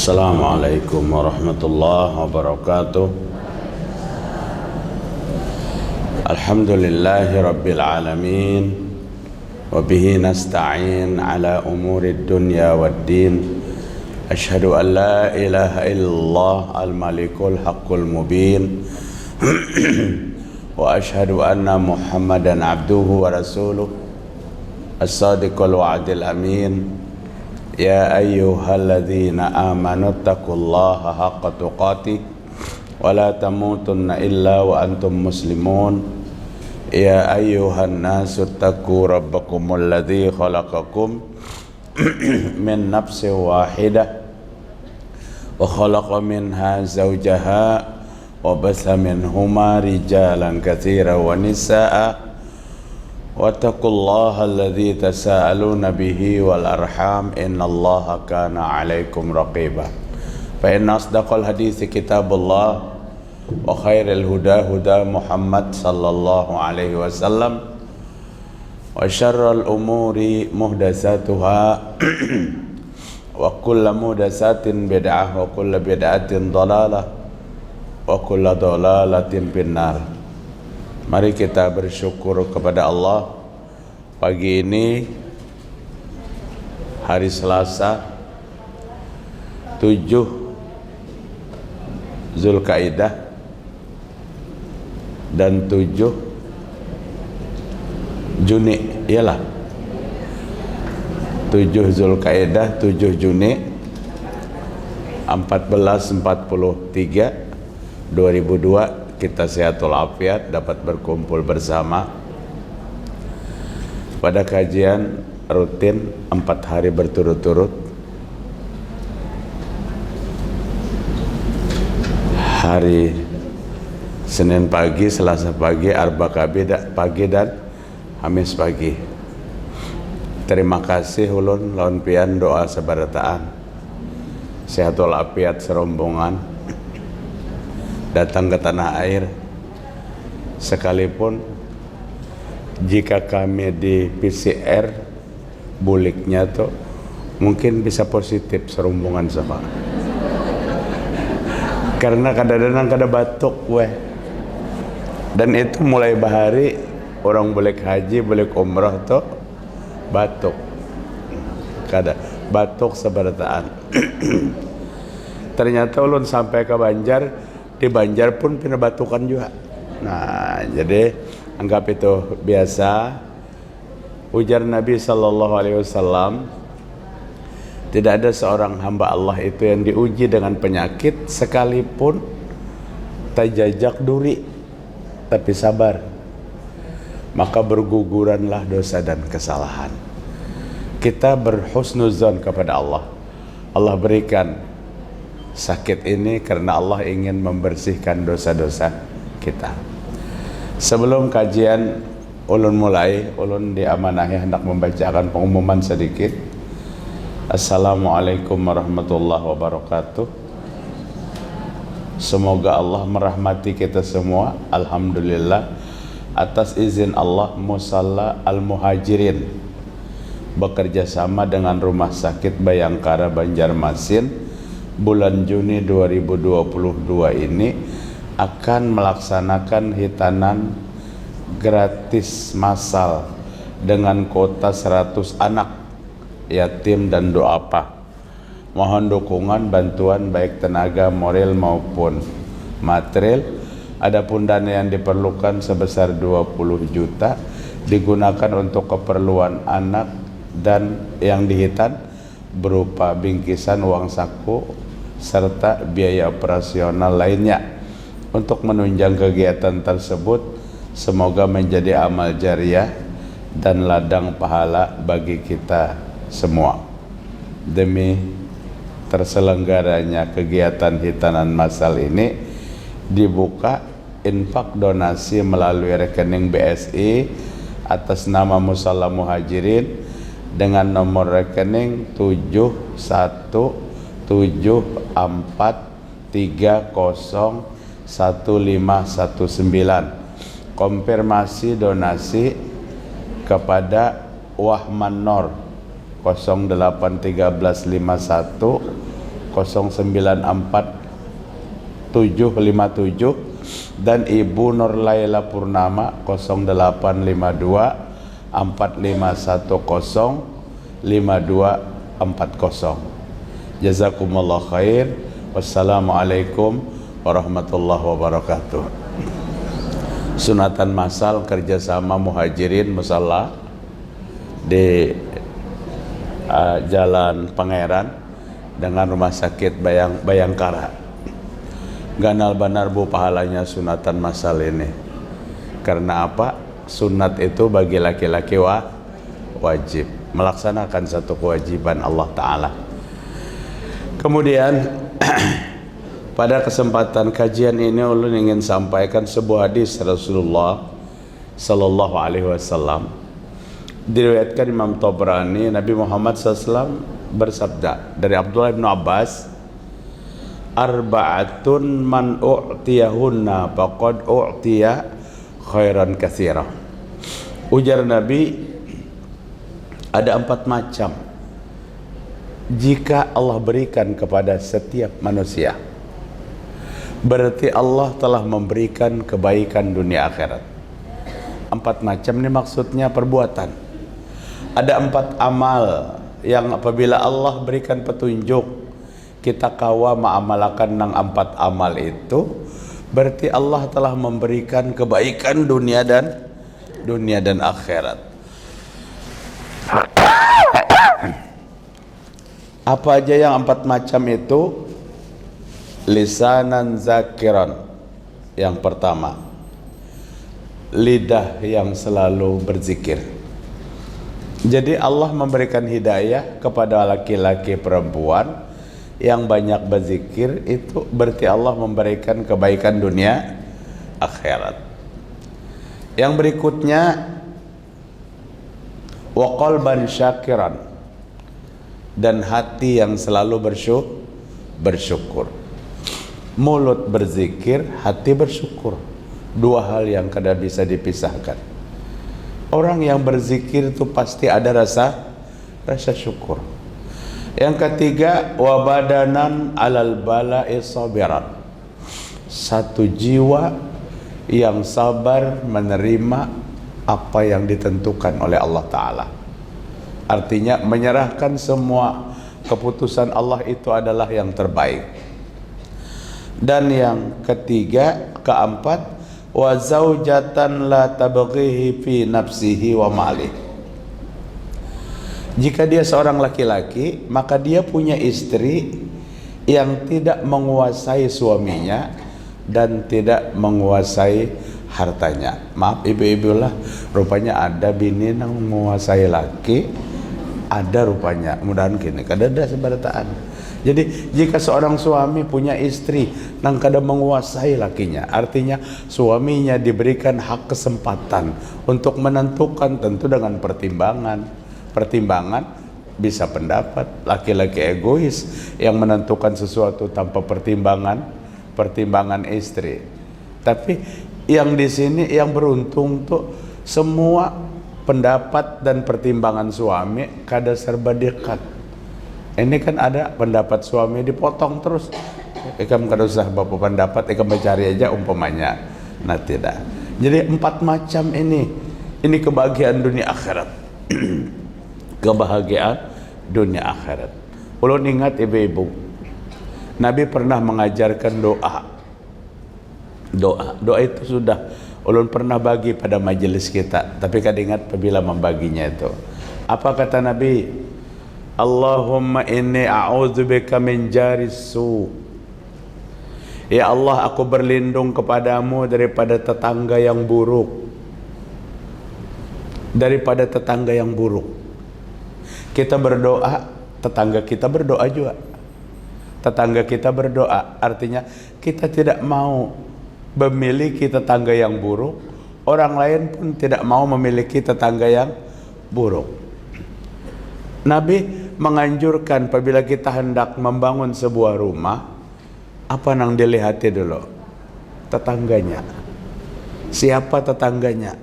Assalamualaikum warahmatullahi wabarakatuh. Alhamdulillahi rabbil alamin. Wabihi nasta'in ala umurid dunya waddin. Ashhadu an la ilaha illallah al-malikul haqqul mubin. Wa ashhadu anna muhammadan abduhu wa rasuluh as-sadiqul wa'dil amin. Ya ayyuhalladzina amanu taqullaha haqqa tuqatih wa la tamutunna illa wa antum muslimun. Ya ayyuhan nasu taqu rabbakumul ladzi khalaqakum min nafsin wahidah wa khalaqa minha zawjaha wa batha minhuma rijalan katsiran wa nisaa'a wattaqullaha alladzi tasaaluna bihi wal arham innallaha kana 'alaikum raqiba. Fa inna asdaqal hadithi kitabullah wa khairal huda huda Muhammad sallallahu alaihi wasallam wa syarrul umuri muhdatsatuha wa kullu muhdatsatin bid'ah wa kullu bid'atin dhalalah wa kullu dhalalatin finnar. Mari kita bersyukur kepada Allah. Pagi ini hari Selasa 7 Zulkaidah dan 7 Juni, iyalah 7 Zulkaidah 7 Juni 1443 2002. Kita sehatul afiat dapat berkumpul bersama pada kajian rutin 4 hari berturut-turut. Hari Senin pagi, Selasa pagi, Arba pagi dan Kamis pagi. Terima kasih ulun lawan pian doa sabarataan sehatul afiat serombongan datang ke tanah air, sekalipun jika kami di PCR buliknya tuh mungkin bisa positif serombongan sama, karena kadang-kadang kada batuk weh, dan itu mulai bahari orang boleh haji boleh umrah tuh batuk, kada batuk seberataan. Ternyata ulun sampai ke Banjar, di Banjar pun pernah batukan juga. Nah, jadi anggap itu biasa. Ujar Nabi sallallahu alaihi wasallam, tidak ada seorang hamba Allah itu yang diuji dengan penyakit sekalipun tajajak duri tapi sabar, maka berguguranlah dosa dan kesalahan. Kita berhusnuzon kepada Allah. Allah berikan sakit ini karena Allah ingin membersihkan dosa-dosa kita. Sebelum kajian ulun mulai, ulun diamanahi hendak membacakan pengumuman sedikit. Assalamualaikum warahmatullahi wabarakatuh. Semoga Allah merahmati kita semua. Alhamdulillah atas izin Allah Musalla Al-Muhajirin bekerja sama dengan Rumah Sakit Bayangkara Banjarmasin bulan Juni 2022 ini akan melaksanakan hitanan gratis massal dengan kuota 100 anak yatim dan duafa. Mohon dukungan bantuan baik tenaga moral maupun material. Adapun dana yang diperlukan sebesar 20 juta digunakan untuk keperluan anak dan yang dihitan berupa bingkisan uang saku serta biaya operasional lainnya. Untuk menunjang kegiatan tersebut, semoga menjadi amal jariah dan ladang pahala bagi kita semua. Demi terselenggaranya kegiatan hitanan massal ini, dibuka infak donasi melalui rekening BSI atas nama Musalla Muhajirin dengan nomor rekening 7174301519. Konfirmasi donasi kepada Wahman Nor 081351 094757, dan Ibu Nur Laila Purnama 085245105240. Jazakumullah khair. Wassalamualaikum warahmatullahi wabarakatuh. Sunatan massal kerjasama Muhajirin Musalla di Jalan Pangeran dengan Rumah Sakit Bayangkara. Ganal banar bu pahalanya sunatan massal ini. Karena apa? Sunat itu bagi laki-laki wajib melaksanakan satu kewajiban Allah Ta'ala. Kemudian pada kesempatan kajian ini ulun ingin sampaikan sebuah hadis Rasulullah Sallallahu Alaihi Wasallam. Diriwayatkan Imam Tabrani, Nabi Muhammad SAW bersabda dari Abdullah bin Abbas, arba'atun man u'tiyahunna faqad u'tiya khairan katsira. Ujar Nabi, ada 4 macam jika Allah berikan kepada setiap manusia, berarti Allah telah memberikan kebaikan dunia akhirat. 4 macam ini maksudnya perbuatan. Ada 4 amal yang apabila Allah berikan petunjuk, kita kawa ma'amalakan nang 4 amal itu, berarti Allah telah memberikan kebaikan dunia dan akhirat. Apa aja yang 4 macam itu? Lisanan zakiran, yang pertama, lidah yang selalu berzikir. Jadi Allah memberikan hidayah kepada laki-laki perempuan yang banyak berzikir, itu berarti Allah memberikan kebaikan dunia akhirat. Yang berikutnya, wa qalban syakiran, dan hati yang selalu bersyukur. Mulut berzikir, hati bersyukur. 2 hal yang kada bisa dipisahkan. Orang yang berzikir itu pasti ada rasa syukur. Yang ketiga, wa badanan alal bala'i sabiran, satu jiwa yang sabar menerima apa yang ditentukan oleh Allah Ta'ala. Artinya menyerahkan semua keputusan Allah itu adalah yang terbaik. Dan yang ketiga, keempat, wa zaujatan la tabghihi fi nafsihi wa ma'lihi. Jika dia seorang laki-laki, maka dia punya istri yang tidak menguasai suaminya dan tidak menguasai hartanya. Maaf ibu-ibu lah, rupanya ada bini yang menguasai laki, ada rupanya, mudahan gini, kada ada sebarataan. Jadi jika seorang suami punya istri yang kada menguasai lakinya, artinya suaminya diberikan hak kesempatan untuk menentukan, tentu dengan pertimbangan bisa pendapat. Laki-laki egois yang menentukan sesuatu tanpa pertimbangan istri. Tapi yang di sini yang beruntung tuh semua pendapat dan pertimbangan suami kada serba dekat. Ini kan ada pendapat suami dipotong terus. Ikam kada usah bapak pendapat, ikam mencari aja umpamanya. Nah tidak. Jadi 4 macam ini kebahagiaan dunia akhirat. Kebahagiaan dunia akhirat. Ulun ingat ibu-ibu, Nabi pernah mengajarkan doa itu sudah ulun pernah bagi pada majelis kita, tapi kada ingat apabila membaginya itu. Apa kata Nabi? Allahumma inni a'udzubika min jaris su. Ya Allah, aku berlindung kepadamu daripada tetangga yang buruk. Daripada tetangga yang buruk. Kita berdoa, tetangga kita berdoa juga. Tetangga kita berdoa, artinya kita tidak mau memiliki tetangga yang buruk. Orang lain pun tidak mau memiliki tetangga yang buruk. Nabi menganjurkan apabila kita hendak membangun sebuah rumah, apa yang dilihati dulu? Tetangganya. Siapa tetangganya?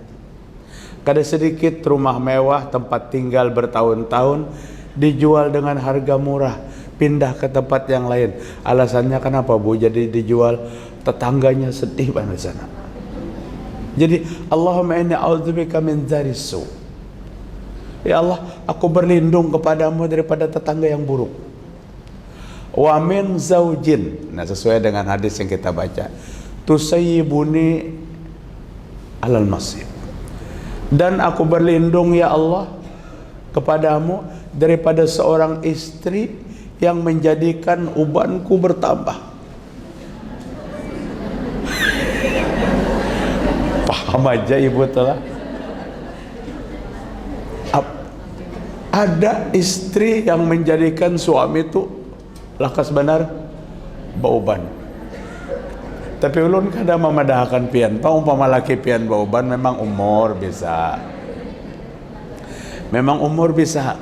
Kada sedikit rumah mewah, tempat tinggal bertahun-tahun dijual dengan harga murah, pindah ke tempat yang lain. Alasannya kenapa Bu? Jadi dijual, tetangganya sedih banget di sana. Jadi Allahumma inni a'udzubika min dzaris su. Ya Allah, aku berlindung kepadamu daripada tetangga yang buruk. Wa min zaujin. Nah, sesuai dengan hadis yang kita baca. Tusayyibuni alal masjid. Dan aku berlindung ya Allah kepadamu daripada seorang istri yang menjadikan ubanku bertambah. Paham aja ibu telah. Ada istri yang menjadikan suami itu lakas benar bauban. Tapi ulun kada memadahkan pian, umpama laki pian bauban memang umur bisa. Memang umur bisa.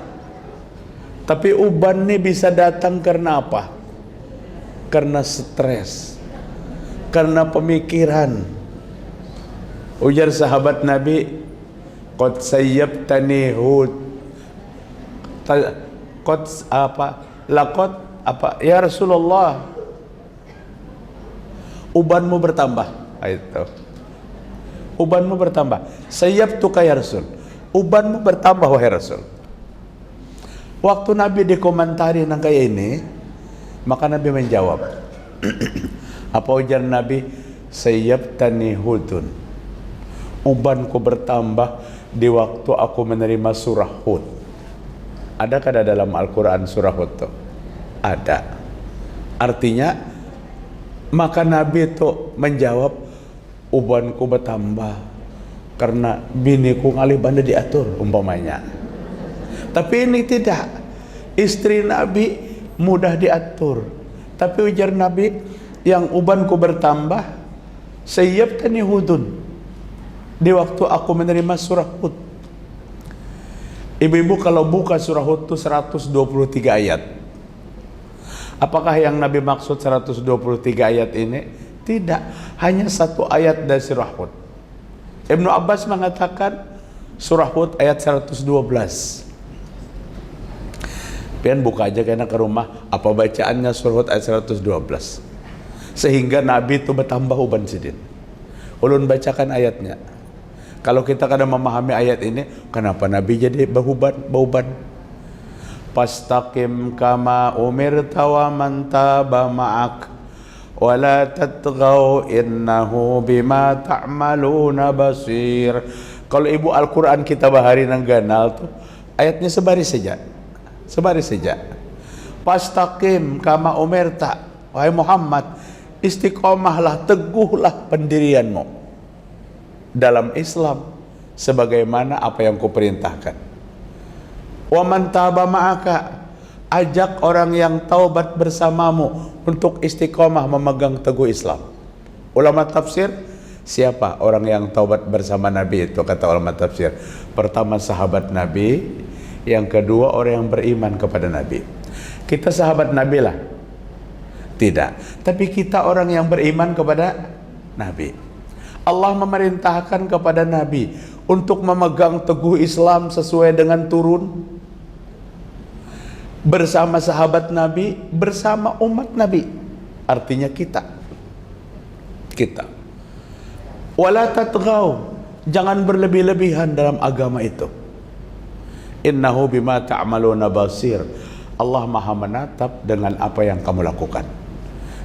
Tapi uban ini bisa datang karena apa? Karena stres. Karena pemikiran. Ujar sahabat Nabi, qad sayyabtani hud. Qad apa? Laqad apa? Ya Rasulullah, ubanmu bertambah. Itu. Ubanmu bertambah. Sayyabtuka ya Rasul. Ubanmu bertambah wahai Rasul. Waktu Nabi dikomentari nang kayak ini, maka Nabi menjawab. Apa ujar Nabi? Sayyabtani hudun. Ubanku bertambah di waktu aku menerima surah Hud. Adakah dalam Al-Quran surah Hud itu? Ada. Artinya, maka Nabi itu menjawab, ubanku bertambah karena biniku ngalih banda diatur umpamanya. Tapi ini tidak. Istri Nabi mudah diatur. Tapi ujar Nabi, yang ubanku bertambah, sayyabtani hudun. Di waktu aku menerima surah Hud. Ibu-ibu kalau buka surah Hud itu 123 ayat. Apakah yang Nabi maksud 123 ayat ini? Tidak. Hanya satu ayat dari surah Hud. Ibnu Abbas mengatakan surah Hud ayat 112. Pian buka aja kena ke rumah, apa bacaannya surah Hud ayat 112. Sehingga Nabi itu bertambah uban sidin. Ulun bacakan ayatnya. Kalau kita kadang memahami ayat ini, kenapa Nabi jadi bauban? Fastaqim kama umirta wa man taba ma'ak wa la tatghaw innahu bima ta'maluna basir. Kalau ibu Al-Quran kita bahari nang ganal tuh, ayatnya sebaris saja. Sebaris saja. Fastaqim kama umirta, wahai Muhammad, istiqomahlah, teguhlah pendirianmu dalam Islam sebagaimana apa yang kuperintahkan. Wa man taba ma'aka, ajak orang yang taubat bersamamu untuk istiqomah memegang teguh Islam. Ulama tafsir, siapa orang yang taubat bersama Nabi itu? Kata ulama tafsir, pertama sahabat Nabi, yang kedua orang yang beriman kepada Nabi. Kita sahabat Nabi lah? Tidak. Tapi kita orang yang beriman kepada Nabi. Allah memerintahkan kepada Nabi untuk memegang teguh Islam sesuai dengan turun bersama sahabat Nabi, bersama umat Nabi. Artinya kita. Wala tatghaw, jangan berlebih-lebihan dalam agama itu. Innahu bima ta'maluna basir. Allah Maha menatap dengan apa yang kamu lakukan.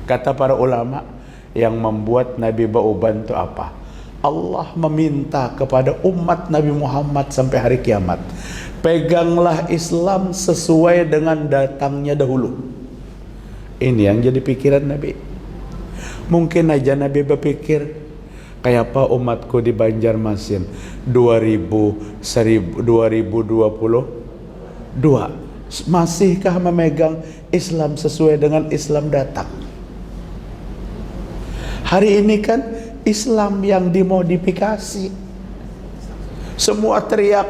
Kata para ulama, yang membuat Nabi bauban itu apa? Allah meminta kepada umat Nabi Muhammad sampai hari kiamat, peganglah Islam sesuai dengan datangnya dahulu. Ini yang jadi pikiran Nabi. Mungkin aja Nabi berpikir, kayak apa umatku di Banjarmasin 2022, masihkah memegang Islam sesuai dengan Islam datang? Hari ini kan Islam yang dimodifikasi. Semua teriak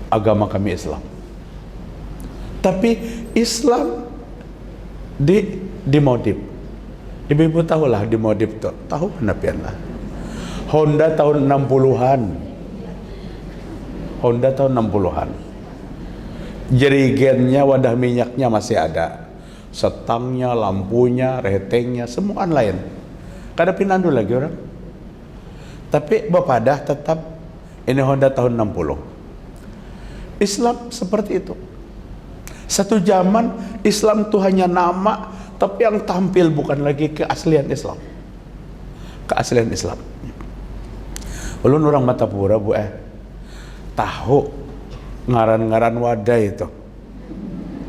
agama kami Islam. Tapi Islam dimodif. Ibu-ibu tahulah dimodif tuh. Tahu penapian lah. Honda tahun 60-an. Jerigennya, wadah minyaknya masih ada, setangnya, lampunya, retengnya, semua lain. Kada pinandu lagi orang. Tapi bapadah tetap ini Honda tahun 60. Islam seperti itu. Satu zaman Islam itu hanya nama, tapi yang tampil bukan lagi keaslian Islam. Keaslian Islam. Ulun orang Matapura bu tahu ngaran-ngaran wadah itu.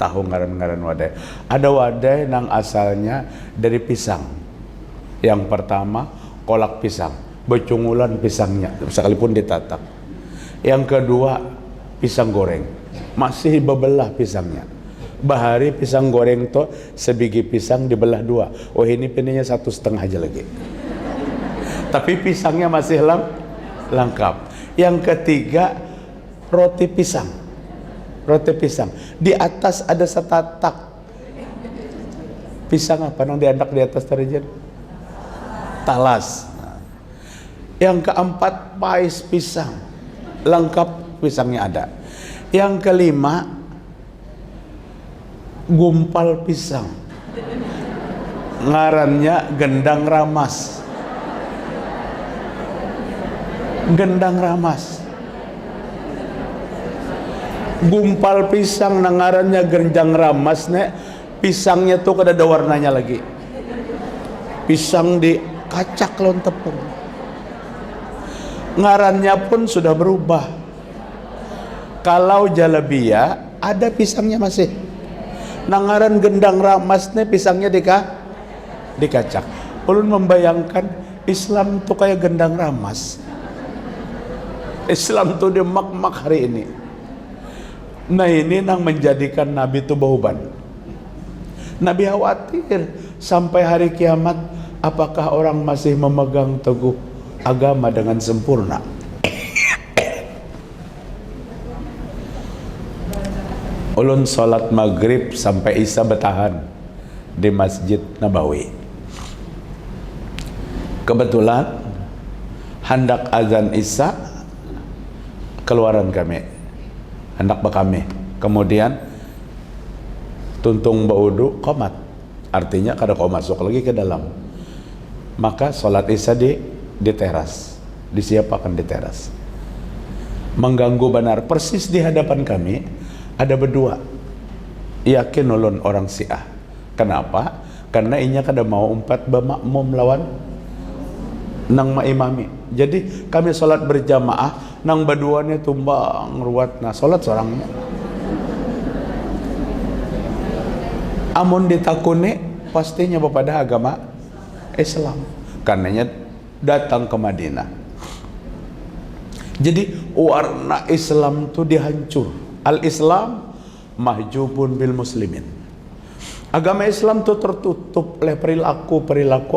Tahu ngaran-ngaran wadah. Ada wadah yang asalnya dari pisang. Yang pertama kolak pisang, becungulan pisangnya sekalipun ditatak. Yang kedua pisang goreng, masih bebelah pisangnya. Bahari pisang goreng to sebiji pisang dibelah dua. Oh ini pininya 1,5 aja lagi. Tapi pisangnya masih lengkap. Yang ketiga roti pisang. Roti pisang. Di atas ada setatak pisang apa nang diandak di atas tarijan? Talas. Yang keempat pais pisang. Lengkap pisangnya ada. Yang kelima gumpal pisang. Ngarannya gendang ramas. Gendang ramas. Gumpal pisang nangarannya gendang ramas nek, pisangnya tuh kada ada warnanya lagi. Pisang dikacak lawan tepung. Ngarannya pun sudah berubah. Kalau jalabia ada pisangnya masih. Nangaran gendang ramas nek pisangnya dikacak. Ulun membayangkan Islam tuh kayak gendang ramas. Islam tuh dia mak-mak hari ini. Nah ini yang menjadikan Nabi itu bauban. Nabi khawatir sampai hari kiamat apakah orang masih memegang teguh agama dengan sempurna. Ulun sholat maghrib sampai isya bertahan di Masjid Nabawi. Kebetulan hendak azan isya keluaran kami, hendak bekami. Kemudian tuntung baudu qomat, artinya kada kau masuk lagi ke dalam. Maka sholat isya di teras, disiapkan di teras. Mengganggu benar, persis di hadapan kami ada berdua. Yakin ulun orang Syiah. Kenapa? Karena inya kada mau umpat bermakmum lawan nang maimami. Jadi kami sholat berjamaah, nang baduannya tumbang ruat, nah sholat seorang. Amun ditakuni pastinya pada agama Islam, karenanya datang ke Madinah. Jadi warna Islam itu dihancur. Al-Islam mahjubun bil muslimin. Agama Islam itu tertutup oleh perilaku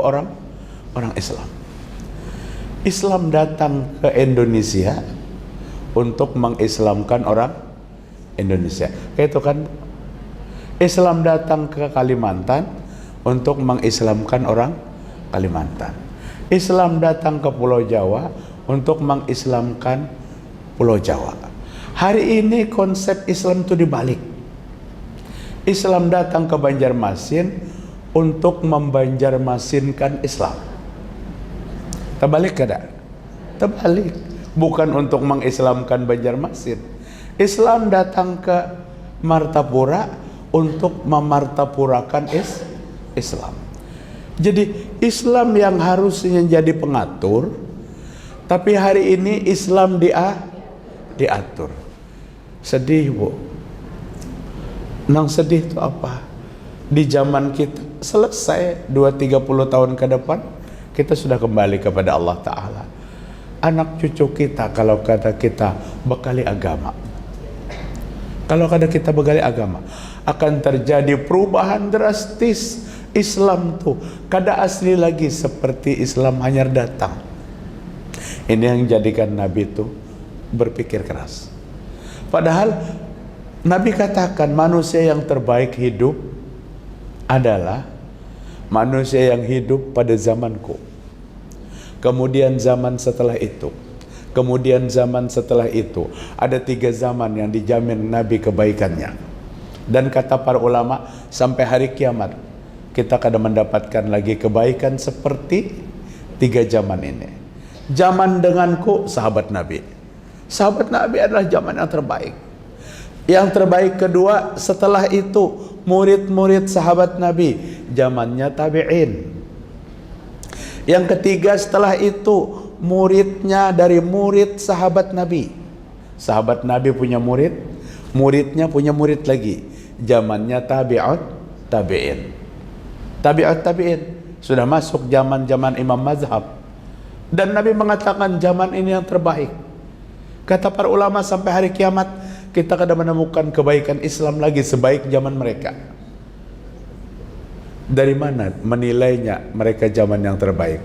orang Islam. Islam datang ke Indonesia untuk mengislamkan orang Indonesia. Kayak itu kan, Islam datang ke Kalimantan untuk mengislamkan orang Kalimantan. Islam datang ke Pulau Jawa untuk mengislamkan Pulau Jawa. Hari ini konsep Islam itu dibalik. Islam datang ke Banjarmasin untuk membanjarmasinkan Islam. Terbalik kada? Terbalik. Bukan untuk mengislamkan Banjarmasin. Islam datang ke Martapura untuk memartapurakan Islam. Jadi Islam yang harusnya jadi pengatur, tapi hari ini Islam diatur. Sedih bu. Nang sedih itu apa? Di zaman kita selesai 2-30 tahun ke depan, kita sudah kembali kepada Allah Ta'ala. Anak cucu kita kalau kata kita bekali agama, kalau kata kita bekali agama, akan terjadi perubahan drastis. Islam tuh kada asli lagi seperti Islam hanya datang. Ini yang jadikan Nabi itu berpikir keras. Padahal Nabi katakan manusia yang terbaik hidup adalah manusia yang hidup pada zamanku. Kemudian zaman setelah itu, Kemudian zaman setelah itu ada 3 zaman yang dijamin Nabi kebaikannya. Dan kata para ulama, sampai hari kiamat kita akan mendapatkan lagi kebaikan seperti 3 zaman ini. Zaman denganku, sahabat Nabi. Sahabat Nabi adalah zaman yang terbaik. Yang terbaik kedua setelah itu murid-murid sahabat Nabi, zamannya tabi'in. Yang ketiga setelah itu muridnya dari murid sahabat Nabi. Sahabat Nabi punya murid, muridnya punya murid lagi. Zamannya tabi'ut tabi'in. Tabi'ut tabi'in sudah masuk zaman-zaman imam mazhab. Dan Nabi mengatakan zaman ini yang terbaik. Kata para ulama sampai hari kiamat kita akan menemukan kebaikan Islam lagi sebaik zaman mereka. Dari mana menilainya mereka zaman yang terbaik?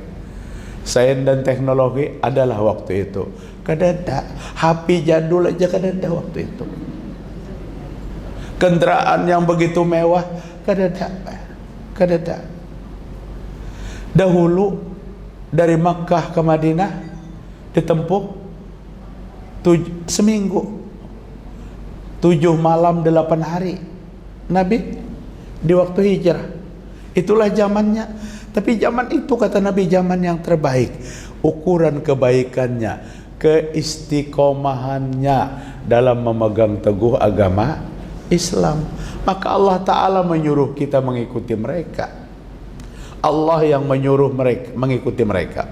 Sains dan teknologi adalah waktu itu. Kadada HP jadul aja kadada waktu itu. Kendaraan yang begitu mewah kadada. Dahulu dari Makkah ke Madinah ditempuh seminggu, 7 malam 8 hari. Nabi di waktu hijrah. Itulah zamannya. Tapi zaman itu kata Nabi zaman yang terbaik. Ukuran kebaikannya, keistiqomahannya dalam memegang teguh agama Islam. Maka Allah Ta'ala menyuruh kita mengikuti mereka. Allah yang menyuruh mereka mengikuti mereka.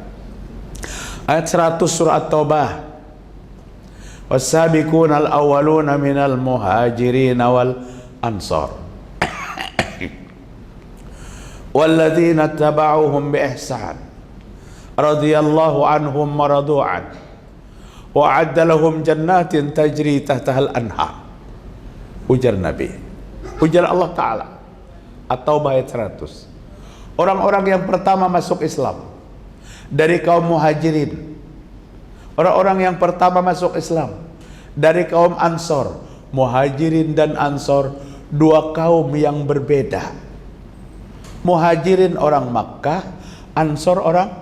Ayat 100 surah At-Taubah. Was-sabiqunal awwaluna minal muhajirin wal ansar walladzina tabauhum biihsan radhiyallahu anhum wa radu an wa a'adda lahum jannatin tajri tahtaha al-anhar. Ujar Nabi, ujar Allah Ta'ala. At-Taubah ayat 100. Orang-orang yang pertama masuk Islam dari kaum muhajirin, orang-orang yang pertama masuk Islam dari kaum Ansor. Muhajirin dan Ansor, 2 kaum yang berbeda. Muhajirin orang Makkah, Ansor orang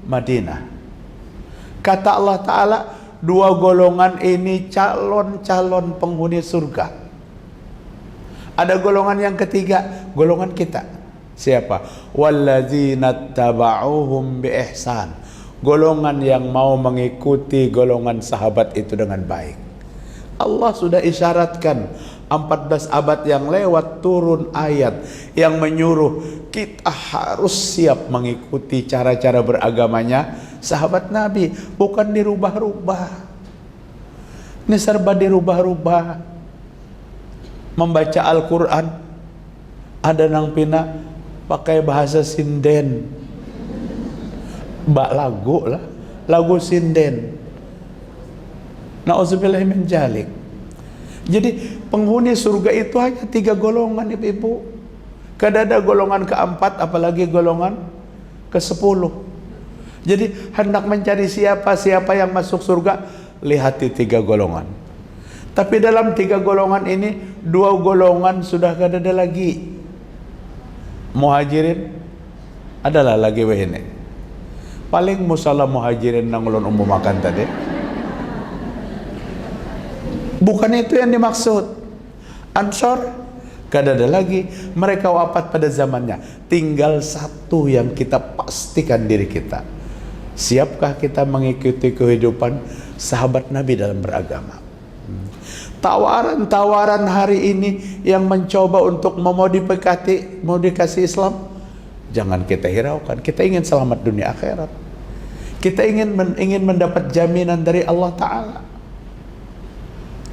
Madinah. Kata Allah Ta'ala, 2 golongan ini calon-calon penghuni surga. Ada golongan yang ketiga, golongan kita. Siapa? Walladzina taba'uhum biihsan. Golongan yang mau mengikuti golongan sahabat itu dengan baik. Allah sudah isyaratkan 14 abad yang lewat turun ayat yang menyuruh kita harus siap mengikuti cara-cara beragamanya sahabat Nabi, bukan dirubah-rubah. Ini serba dirubah-rubah. Membaca Al-Quran ada nang pina pakai bahasa sinden, lagu lah, lagu sinden. Nauzubillah min dzalik. Jadi penghuni surga itu hanya 3 golongan, ibu-ibu. Kadada golongan keempat, apalagi golongan ke-10. Jadi hendak mencari siapa yang masuk surga, lihati 3 golongan. Tapi dalam 3 golongan ini 2 golongan sudah kadada lagi. Muhajirin adalah lagi wehene. Paling musalah muhajirin nang ulun umumakan tadi. Bukan itu yang dimaksud. Ansor kadada lagi, mereka wafat pada zamannya. Tinggal 1 yang kita pastikan diri kita. Siapkah kita mengikuti kehidupan sahabat Nabi dalam beragama? Tawaran-tawaran hari ini yang mencoba untuk memodifikasi Islam, jangan kita hiraukan. Kita ingin selamat dunia akhirat. Kita ingin mendapat jaminan dari Allah Ta'ala.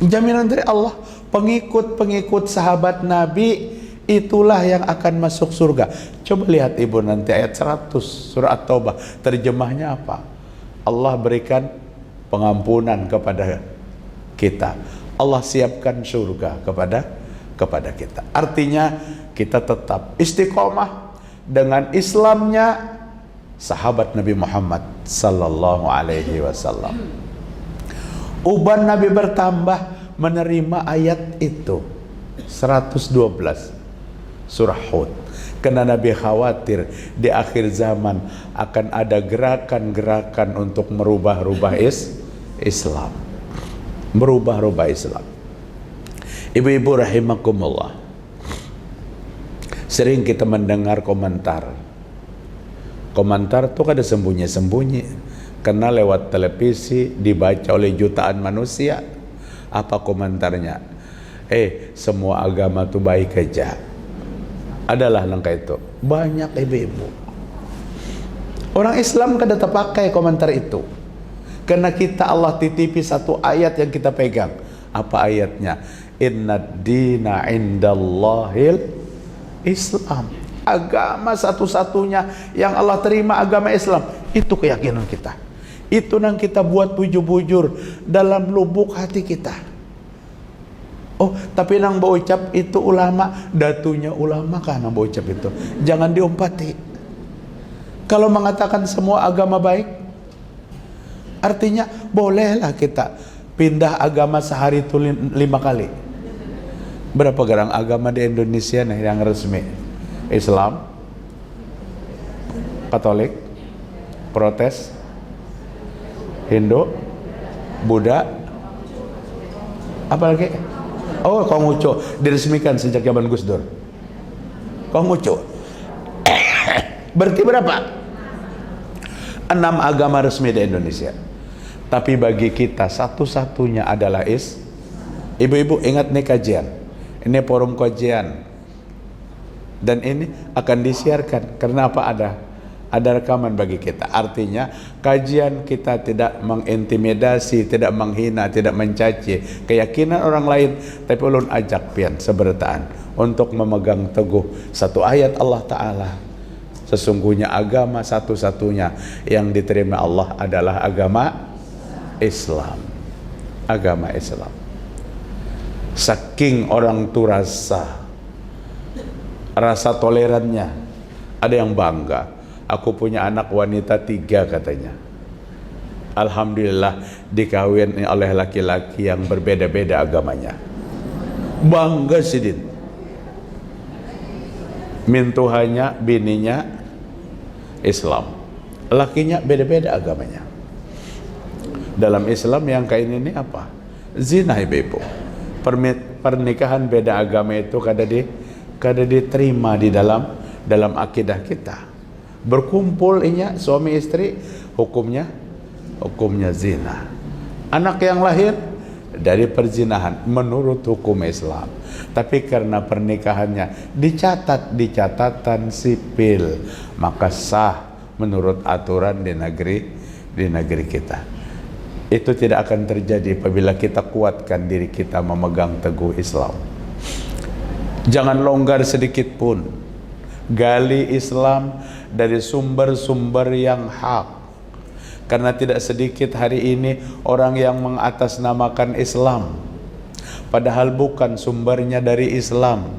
Jaminan dari Allah. Pengikut-pengikut sahabat Nabi itulah yang akan masuk surga. Coba lihat ibu nanti ayat 100 surah At-Taubah. Terjemahnya apa? Allah berikan pengampunan kepada kita. Allah siapkan surga kepada kita. Artinya kita tetap istiqomah dengan Islamnya sahabat Nabi Muhammad sallallahu alaihi wasallam. Uban Nabi bertambah menerima ayat itu 112 surah Hud. Karena Nabi khawatir di akhir zaman akan ada gerakan-gerakan untuk merubah-rubah Islam, merubah-rubah Islam. Ibu-ibu rahimakumullah, sering kita mendengar komentar tuh kada sembunyi-sembunyi, karena lewat televisi dibaca oleh jutaan manusia. Apa komentarnya? Semua agama tuh baik aja. Adalah langkah itu. Banyak ibu-ibu. Orang Islam kada terpakai komentar itu. Karena kita Allah titipi satu ayat yang kita pegang. Apa ayatnya? Innad dina indallahil Islam. Agama satu-satunya yang Allah terima agama Islam. Itu keyakinan kita. Itu yang kita buat bujur-bujur dalam lubuk hati kita. Tapi nang berucap itu ulama, datunya ulama kan nang berucap itu. Jangan diompati. Kalau mengatakan semua agama baik, artinya bolehlah kita pindah agama sehari itu 5 kali. Berapa gerang agama di Indonesia nih yang resmi? Islam, Katolik, Protes, Hindu, Buddha, apa lagi? Konghucu diresmikan sejak zaman Gus Dur. Konghucu. Berarti berapa? 6 agama resmi di Indonesia. Tapi bagi kita satu-satunya adalah ibu-ibu ingat nih kajian. Ini forum kajian. Dan ini akan disiarkan. Karena apa? Ada rekaman bagi kita. Artinya kajian kita tidak mengintimidasi, tidak menghina, tidak mencaci keyakinan orang lain, tapi ulun ajak pian seberataan untuk memegang teguh satu ayat Allah Ta'ala. Sesungguhnya agama satu-satunya yang diterima Allah adalah agama Islam. Agama Islam. Saking orang tu rasa tolerannya, ada yang bangga. Aku punya anak wanita 3 katanya. Alhamdulillah dikawin oleh laki-laki yang berbeda-beda agamanya. Bangga sidin. Mintuhannya, bininya Islam, lakinya beda-beda agamanya. Dalam Islam yang kayak ini apa? Zina, ibu-ibu. Pernikahan beda agama itu kada diterima di dalam akidah kita. Berkumpul suami istri, hukumnya zina. Anak yang lahir dari perzinahan menurut hukum Islam. Tapi karena pernikahannya dicatat di catatan sipil, maka sah menurut aturan di negeri kita. Itu tidak akan terjadi apabila kita kuatkan diri kita memegang teguh Islam. Jangan longgar sedikit pun. Gali Islam dari sumber-sumber yang hak. Karena tidak sedikit hari ini orang yang mengatasnamakan Islam, padahal bukan sumbernya dari Islam.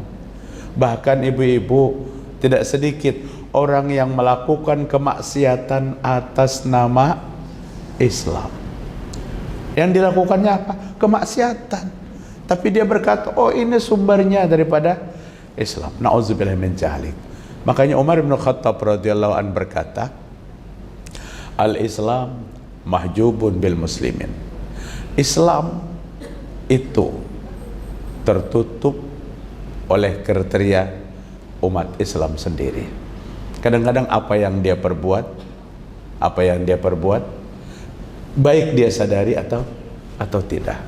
Bahkan ibu-ibu, tidak sedikit orang yang melakukan kemaksiatan atas nama Islam. Yang dilakukannya apa? Kemaksiatan. Tapi dia berkata, ini sumbernya daripada Islam. Na'udzubillah min jahlik. Makanya Umar bin Khattab radhiyallahu anhu berkata, Al-Islam mahjubun bil muslimin. Islam itu tertutup oleh kriteria umat Islam sendiri. Kadang-kadang apa yang dia perbuat baik dia sadari atau tidak.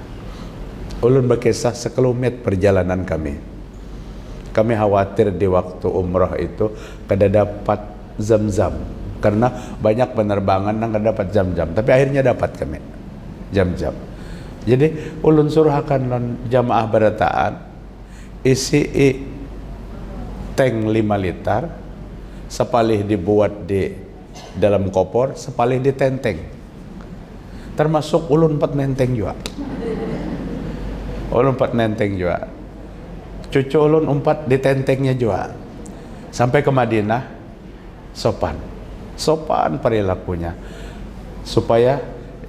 Ulun berkisah sekelumit perjalanan kami khawatir di waktu umrah itu kada dapat zam-zam, karena banyak penerbangan yang kada dapat jam-jam, tapi akhirnya dapat kami jam-jam. Jadi ulun suruhkan jamaah berataan isi tank 5 liter, sepalih dibuat di dalam kopor, sepalih ditenteng. Termasuk ulun 4 nenteng juga. Ulun 4 nenteng juga. Cucu ulun 4 ditentengnya juga. Sampai ke Madinah, sopan perilakunya. Supaya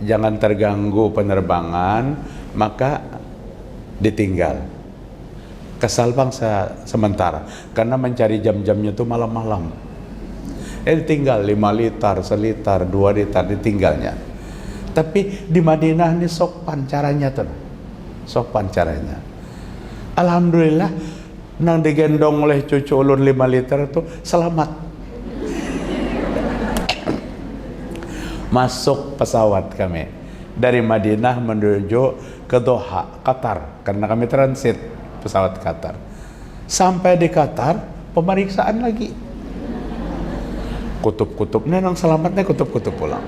jangan terganggu penerbangan, maka ditinggal. Kesal bangsa sementara, karena mencari jam-jamnya itu malam-malam. Ditinggal 5 liter, 1 liter, 2 liter ditinggalnya. Tapi di Madinah ini sopan caranya tuh. Sopan caranya. Alhamdulillah nang digendong oleh cucu ulun 5 liter tuh selamat. Masuk pesawat kami dari Madinah menuju ke Doha, Qatar, karena kami transit pesawat Qatar. Sampai di Qatar, pemeriksaan lagi. Kutub-kutubnya nang selamatnya kutub-kutub pulang.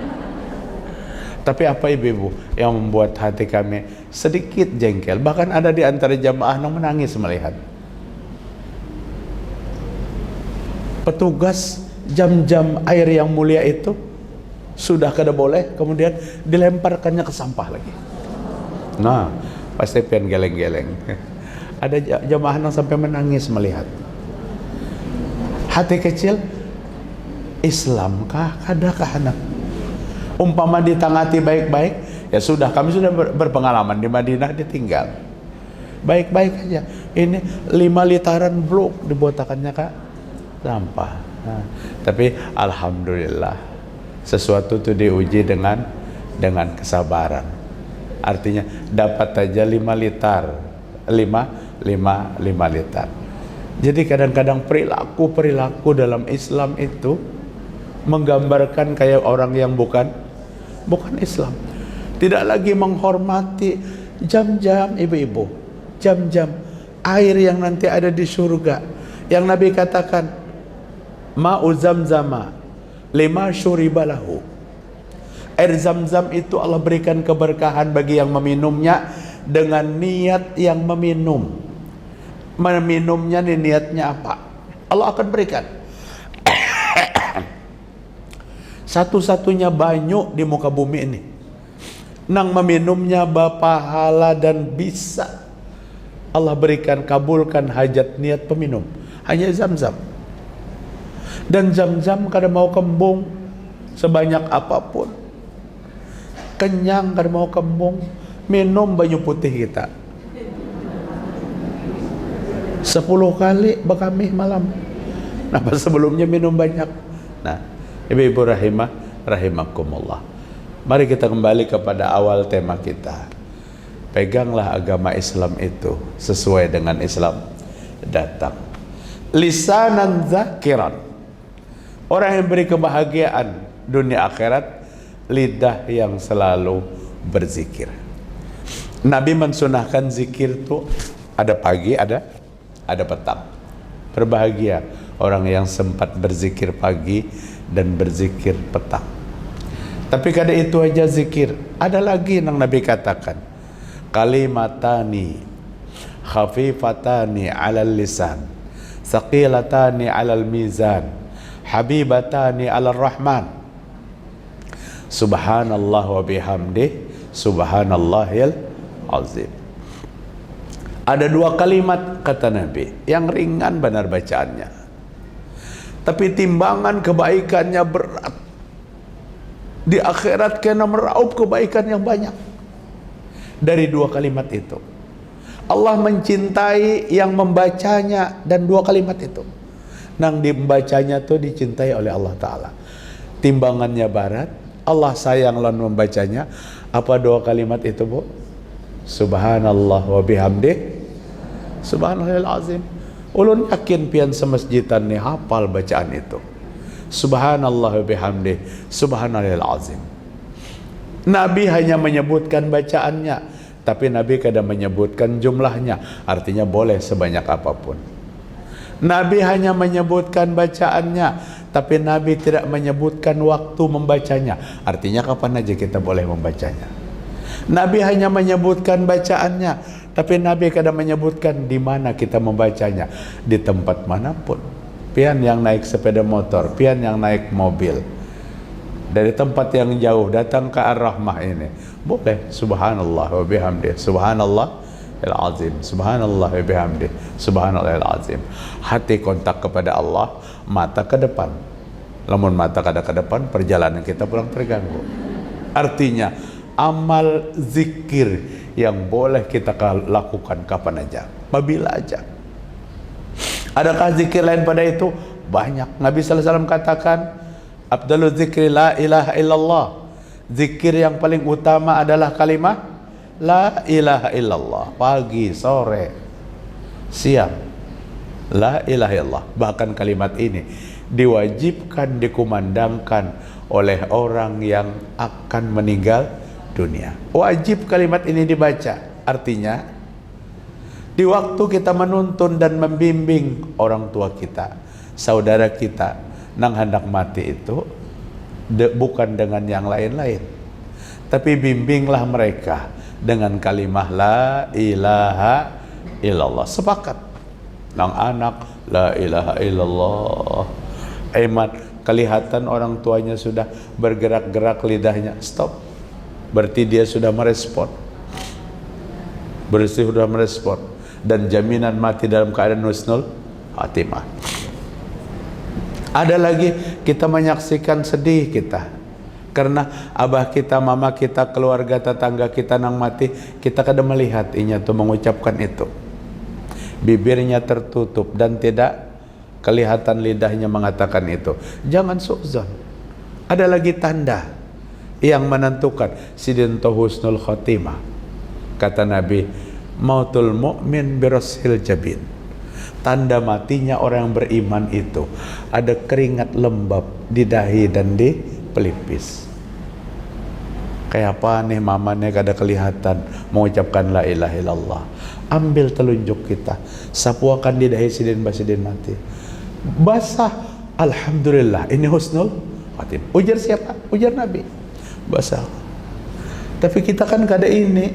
Tapi apa ibu-ibu yang membuat hati kami sedikit jengkel, bahkan ada di antara jamaah yang menangis melihat petugas jam-jam air yang mulia itu sudah kada boleh, kemudian dilemparkannya ke sampah lagi. Nah, pasti pian geleng-geleng. Ada jamaah yang sampai menangis melihat. Hati kecil, Islamkah kadakah anak? Umpama ditangati baik-baik, ya sudah, kami sudah berpengalaman di Madinah ditinggal. Baik-baik aja. Ini 5 litaran blok dibotakannya Kak sampah. Nah, tapi alhamdulillah sesuatu itu diuji dengan kesabaran. Artinya dapat aja 5 liter. 5 liter. Jadi kadang-kadang perilaku dalam Islam itu menggambarkan kayak orang yang bukan Islam. Tidak lagi menghormati jam-jam ibu-ibu, jam-jam air yang nanti ada di surga, yang Nabi katakan ma'u zamzama lima syuribalahu. Air zam-zam itu Allah berikan keberkahan bagi yang meminumnya dengan niat yang meminum. Meminumnya nih niatnya apa? Allah akan berikan satu-satunya banyu di muka bumi ini. Nang meminumnya berpahala dan bisa Allah berikan, kabulkan hajat niat peminum. Hanya zam-zam. Dan zam-zam kada mau kembung sebanyak apapun. Kenyang kada mau kembung, minum banyu putih kita 10 kali bekami malam. Nah, sebelumnya minum banyak. Nah, ibu-ibu rahimakumullah. Mari kita kembali kepada awal tema kita. Peganglah agama Islam itu sesuai dengan Islam datang. Lisanan zakiran. Orang yang beri kebahagiaan dunia akhirat, lidah yang selalu berzikir. Nabi mensunahkan zikir itu ada pagi, ada petang. Berbahagia orang yang sempat berzikir pagi dan berzikir petang. Tapi kada itu aja zikir, ada lagi yang Nabi katakan, kalimatani khafifatani 'alal lisan, thaqilatani 'alal mizan, habibatani 'alar rahman. Subhanallah wa bihamdih, subhanallahil azim. Ada 2 kalimat kata Nabi yang ringan benar bacaannya, tapi timbangan kebaikannya berat. Di akhirat kena meraup kebaikan yang banyak dari 2 kalimat itu. Allah mencintai yang membacanya dan 2 kalimat itu. Nang dibacanya tuh dicintai oleh Allah Ta'ala. Timbangannya berat, Allah sayang lan membacanya. Apa 2 kalimat itu, Bu? Subhanallah wa bihamdih, subhanallahil azim. Ulun yakin pian semasjidan nih hafal bacaan itu. Subhanallah wa bihamdih, subhanallahil azim. Nabi hanya menyebutkan bacaannya, tapi Nabi kadang menyebutkan jumlahnya. Artinya boleh sebanyak apapun. Nabi hanya menyebutkan bacaannya, tapi Nabi tidak menyebutkan waktu membacanya. Artinya kapan aja kita boleh membacanya. Nabi hanya menyebutkan bacaannya, tapi Nabi kadang menyebutkan di mana kita membacanya. Di tempat manapun. Pian yang naik sepeda motor, pian yang naik mobil, dari tempat yang jauh datang ke Ar-Rahmah ini, boleh subhanallah wa bihamdih, subhanallah al-azim, subhanallah wa bihamdih, subhanallah al-azim. Hati kontak kepada Allah, mata ke depan. Lamun mata kada ke depan, perjalanan kita pulang terganggu. Artinya amal zikir yang boleh kita lakukan kapan aja, apabila aja. Adakah zikir lain pada itu? Banyak. Nabi sallallahu alaihi wasallam katakan, afdalul zikri la ilaha illallah. Zikir yang paling utama adalah kalimat la ilaha illallah. Pagi, sore, siang, la ilaha illallah. Bahkan kalimat ini diwajibkan dikumandangkan oleh orang yang akan meninggal dunia. Wajib kalimat ini dibaca. Artinya di waktu kita menuntun dan membimbing orang tua kita, saudara kita nang hendak mati itu bukan dengan yang lain-lain, tapi bimbinglah mereka dengan kalimah la ilaha illallah. Sepakat nang anak la ilaha illallah. Emat kelihatan orang tuanya sudah bergerak-gerak lidahnya, stop. Berarti dia sudah merespon. Sudah merespon. Dan jaminan mati dalam keadaan husnul khatimah. Ada lagi kita menyaksikan sedih kita karena abah kita, mama kita, keluarga, tetangga kita nang mati, kita kadang melihat inya tuh mengucapkan itu. Bibirnya tertutup dan tidak kelihatan lidahnya mengatakan itu. Jangan suuzon. Ada lagi tanda yang menentukan sidin husnul khotimah. Kata Nabi, mautul mu'min birasil jabin. Tanda matinya orang yang beriman itu ada keringat lembab di dahi dan di pelipis. Kayak apa nih mamanya kada kelihatan mengucapkan la ilaha illallah. Ambil telunjuk kita, sapuakan di dahi sidin basidin mati. Basah, alhamdulillah, ini husnul khatim. Ujar siapa? Ujar Nabi. Basah. Tapi kita kan kada ini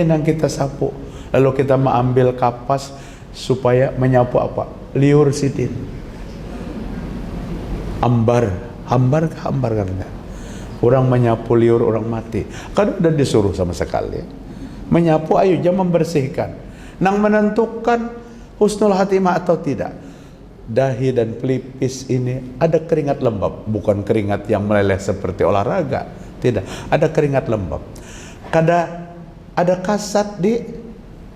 nang kita sapu. Lalu kita mengambil kapas supaya menyapu apa? Liur sidin. Hambar karena orang menyapu liur orang mati. Kan udah disuruh sama sekali. Menyapu, ayo jangan membersihkan. Nang menentukan husnul khatimah atau tidak. Dahi dan pelipis ini ada keringat lembab, bukan keringat yang meleleh seperti olahraga. Tidak, ada keringat lembab. Ada kasat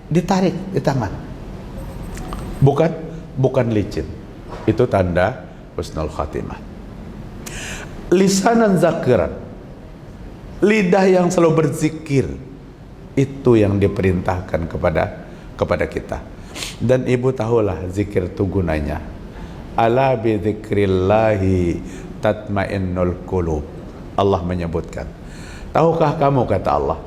ditarik di tangan. Bukan licin. Itu tanda husnul khatimah. Lisanan zakiran, lidah yang selalu berzikir, itu yang diperintahkan kepada kita. Dan ibu tahulah zikir itu gunanya. Ala bi dzikrillahi tatmainnul qulub. Allah menyebutkan. Tahukah kamu, kata Allah,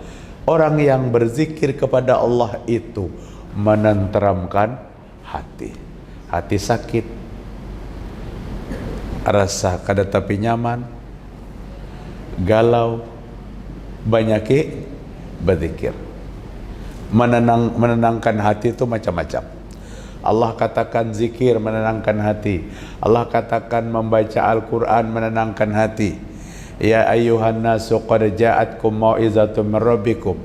orang yang berzikir kepada Allah itu menenteramkan hati. Hati sakit, rasa kada tapi nyaman, galau, banyaki berzikir. Menenangkan hati itu macam-macam. Allah katakan zikir menenangkan hati. Allah katakan membaca Al-Quran menenangkan hati. Ya ayyuhan nasu qad ja'atkum mau'izatun min rabbikum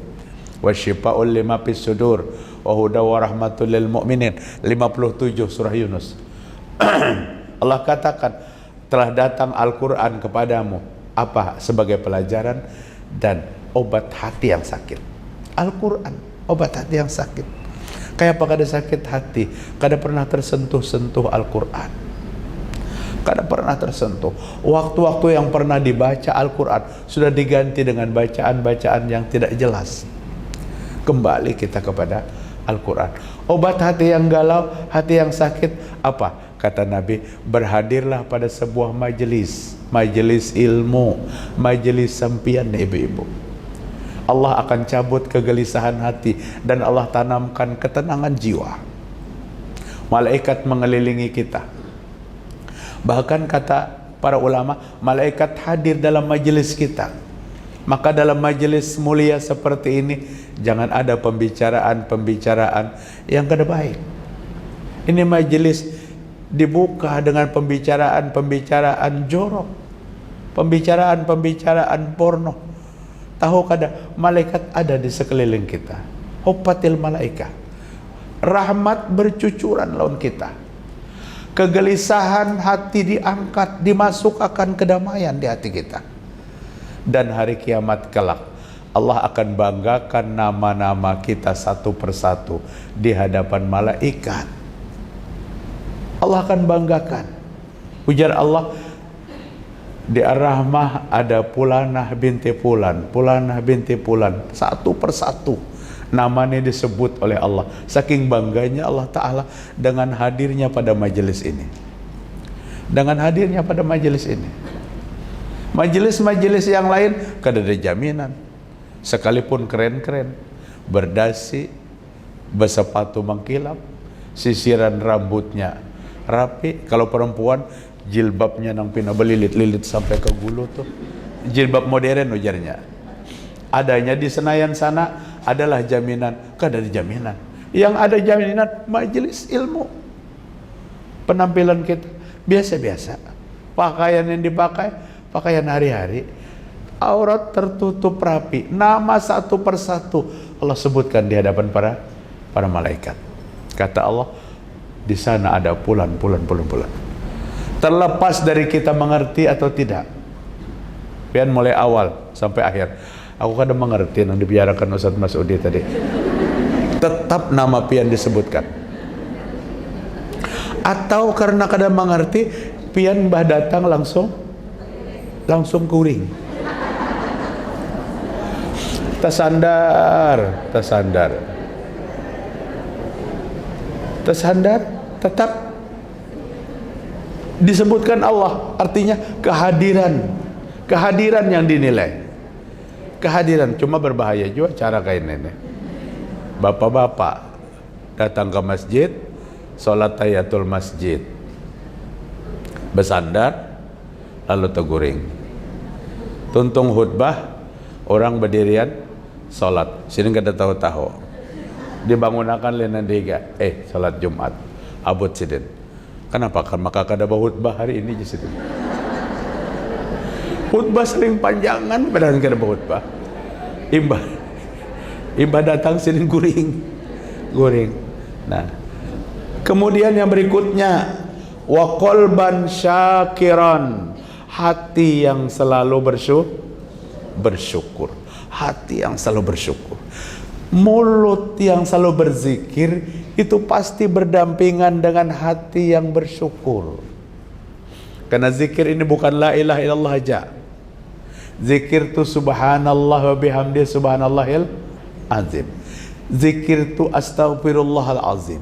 wa syifaa'un lima fis sudur wa huda wa rahmatul lil mu'minin. 57 surah Yunus. Allah katakan telah datang Al-Quran kepadamu apa sebagai pelajaran dan obat hati yang sakit. Al-Quran obat hati yang sakit. Kayak apa kada sakit hati, kada pernah tersentuh-sentuh Al-Quran, kada pernah tersentuh. Waktu-waktu yang pernah dibaca Al-Quran sudah diganti dengan bacaan-bacaan yang tidak jelas. Kembali kita kepada Al-Quran. Obat hati yang galau, hati yang sakit, apa? Kata Nabi, berhadirlah pada sebuah majelis ilmu, majelis sampian ibu-ibu. Allah akan cabut kegelisahan hati dan Allah tanamkan ketenangan jiwa. Malaikat mengelilingi kita. Bahkan kata para ulama, malaikat hadir dalam majelis kita. Maka dalam majelis mulia seperti ini jangan ada pembicaraan yang kada baik. Ini majelis dibuka dengan pembicaraan jorok, pembicaraan porno. Tahu kada malaikat ada di sekeliling kita. Hufatil malaika. Rahmat bercucuran lawan kita. Kegelisahan hati diangkat, dimasukkan kedamaian di hati kita. Dan hari kiamat kelak Allah akan banggakan nama-nama kita satu persatu di hadapan malaikat. Allah akan banggakan. Ujar Allah, Di Ar-Rahmah ada Fulanah binti Fulan, Fulanah binti Fulan, satu persatu namanya disebut oleh Allah. Saking bangganya Allah Ta'ala dengan hadirnya pada majelis ini. Dengan hadirnya pada majelis ini. Majelis-majelis yang lain kada ada jaminan. Sekalipun keren-keren, berdasi, bersepatu mengkilap, sisiran rambutnya rapi. Kalau perempuan, jilbabnya nang pina belilit-lilit sampai ke gulu tuh. Jilbab modern ujarnya. Adanya di Senayan sana adalah jaminan, kada ada jaminan. Yang ada jaminan majelis ilmu. Penampilan kita biasa-biasa. Pakaian yang dipakai, pakaian hari-hari. Aurat tertutup rapi. Nama satu persatu Allah sebutkan di hadapan para malaikat. Kata Allah, di sana ada Fulan. Terlepas dari kita mengerti atau tidak. Pian mulai awal sampai akhir. Aku kadang mengerti yang dibicarakan Ustaz Masudi tadi. Tetap nama pian disebutkan. Atau karena kadang mengerti, pian bah datang langsung kuring. Tersandar, tetap disebutkan Allah, artinya kehadiran yang dinilai. Kehadiran, cuma berbahaya juga cara kayak ini. Bapak-bapak datang ke masjid, sholat tahiyatul masjid, bersandar, lalu teguring. Tuntung khutbah, orang berdirian, sholat. Sini gak ada tahu-tahu. Dibangunakan lena diga, sholat Jumat, abut sidin. Kenapa? Kan maka kada khutbah hari ini di situ. Khutbah sering panjangan, padahal kada khutbah. Imbah datang sini guring. Nah, kemudian yang berikutnya, wa qalban syakiran, hati yang selalu bersyukur. Hati yang selalu bersyukur. Mulut yang selalu berzikir itu pasti berdampingan dengan hati yang bersyukur. Karena zikir ini bukan la ilaha illallah aja. Zikir tu subhanallah wa bihamdi subhanallahil azim. Zikir tu astaghfirullahal azim.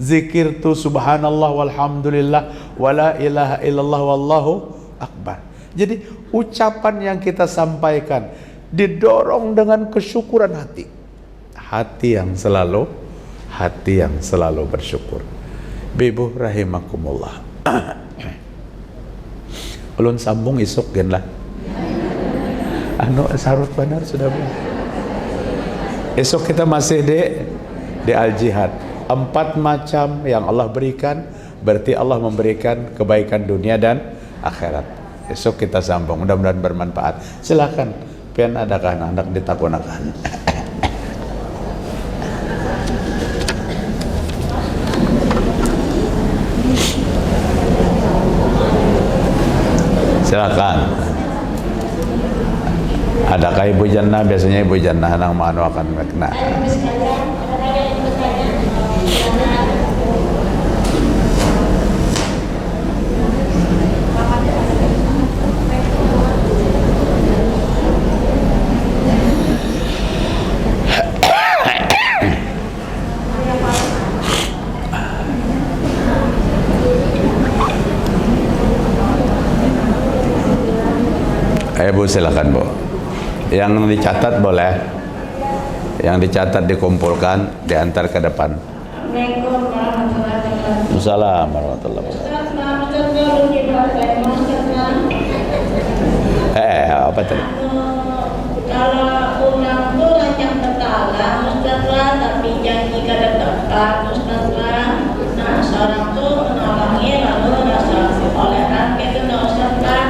Zikir tu subhanallah walhamdulillah wa la ilaha illallah wallahu akbar. Jadi ucapan yang kita sampaikan didorong dengan kesyukuran hati. Hati yang selalu bersyukur. Bibu rahimakumullah. Ulun sambung isuk gen lah. Sarut benar sudah belum? Esok kita masih di al-jihad. 4 macam yang Allah berikan, berarti Allah memberikan kebaikan dunia dan akhirat. Esok kita sambung, mudah-mudahan bermanfaat. Silakan, pian adakah anak ditakunakan? Silakan. Adakah Ibu Jannah? Biasanya Ibu Jannah nang manu akan makna. Bu, silakan Bu. Yang dicatat boleh, yang dicatat dikumpulkan, diantar ke depan. Assalamualaikum warahmatullahi wabarakatuh. Apa tadi? Kalau undang tuh rancang bertalang, Ustazlah, tapi janji kada tepat, Ustazlah. Nah, seorang tuh menolongi lalu rasa oleh rakyat itu nggak Ustazlah.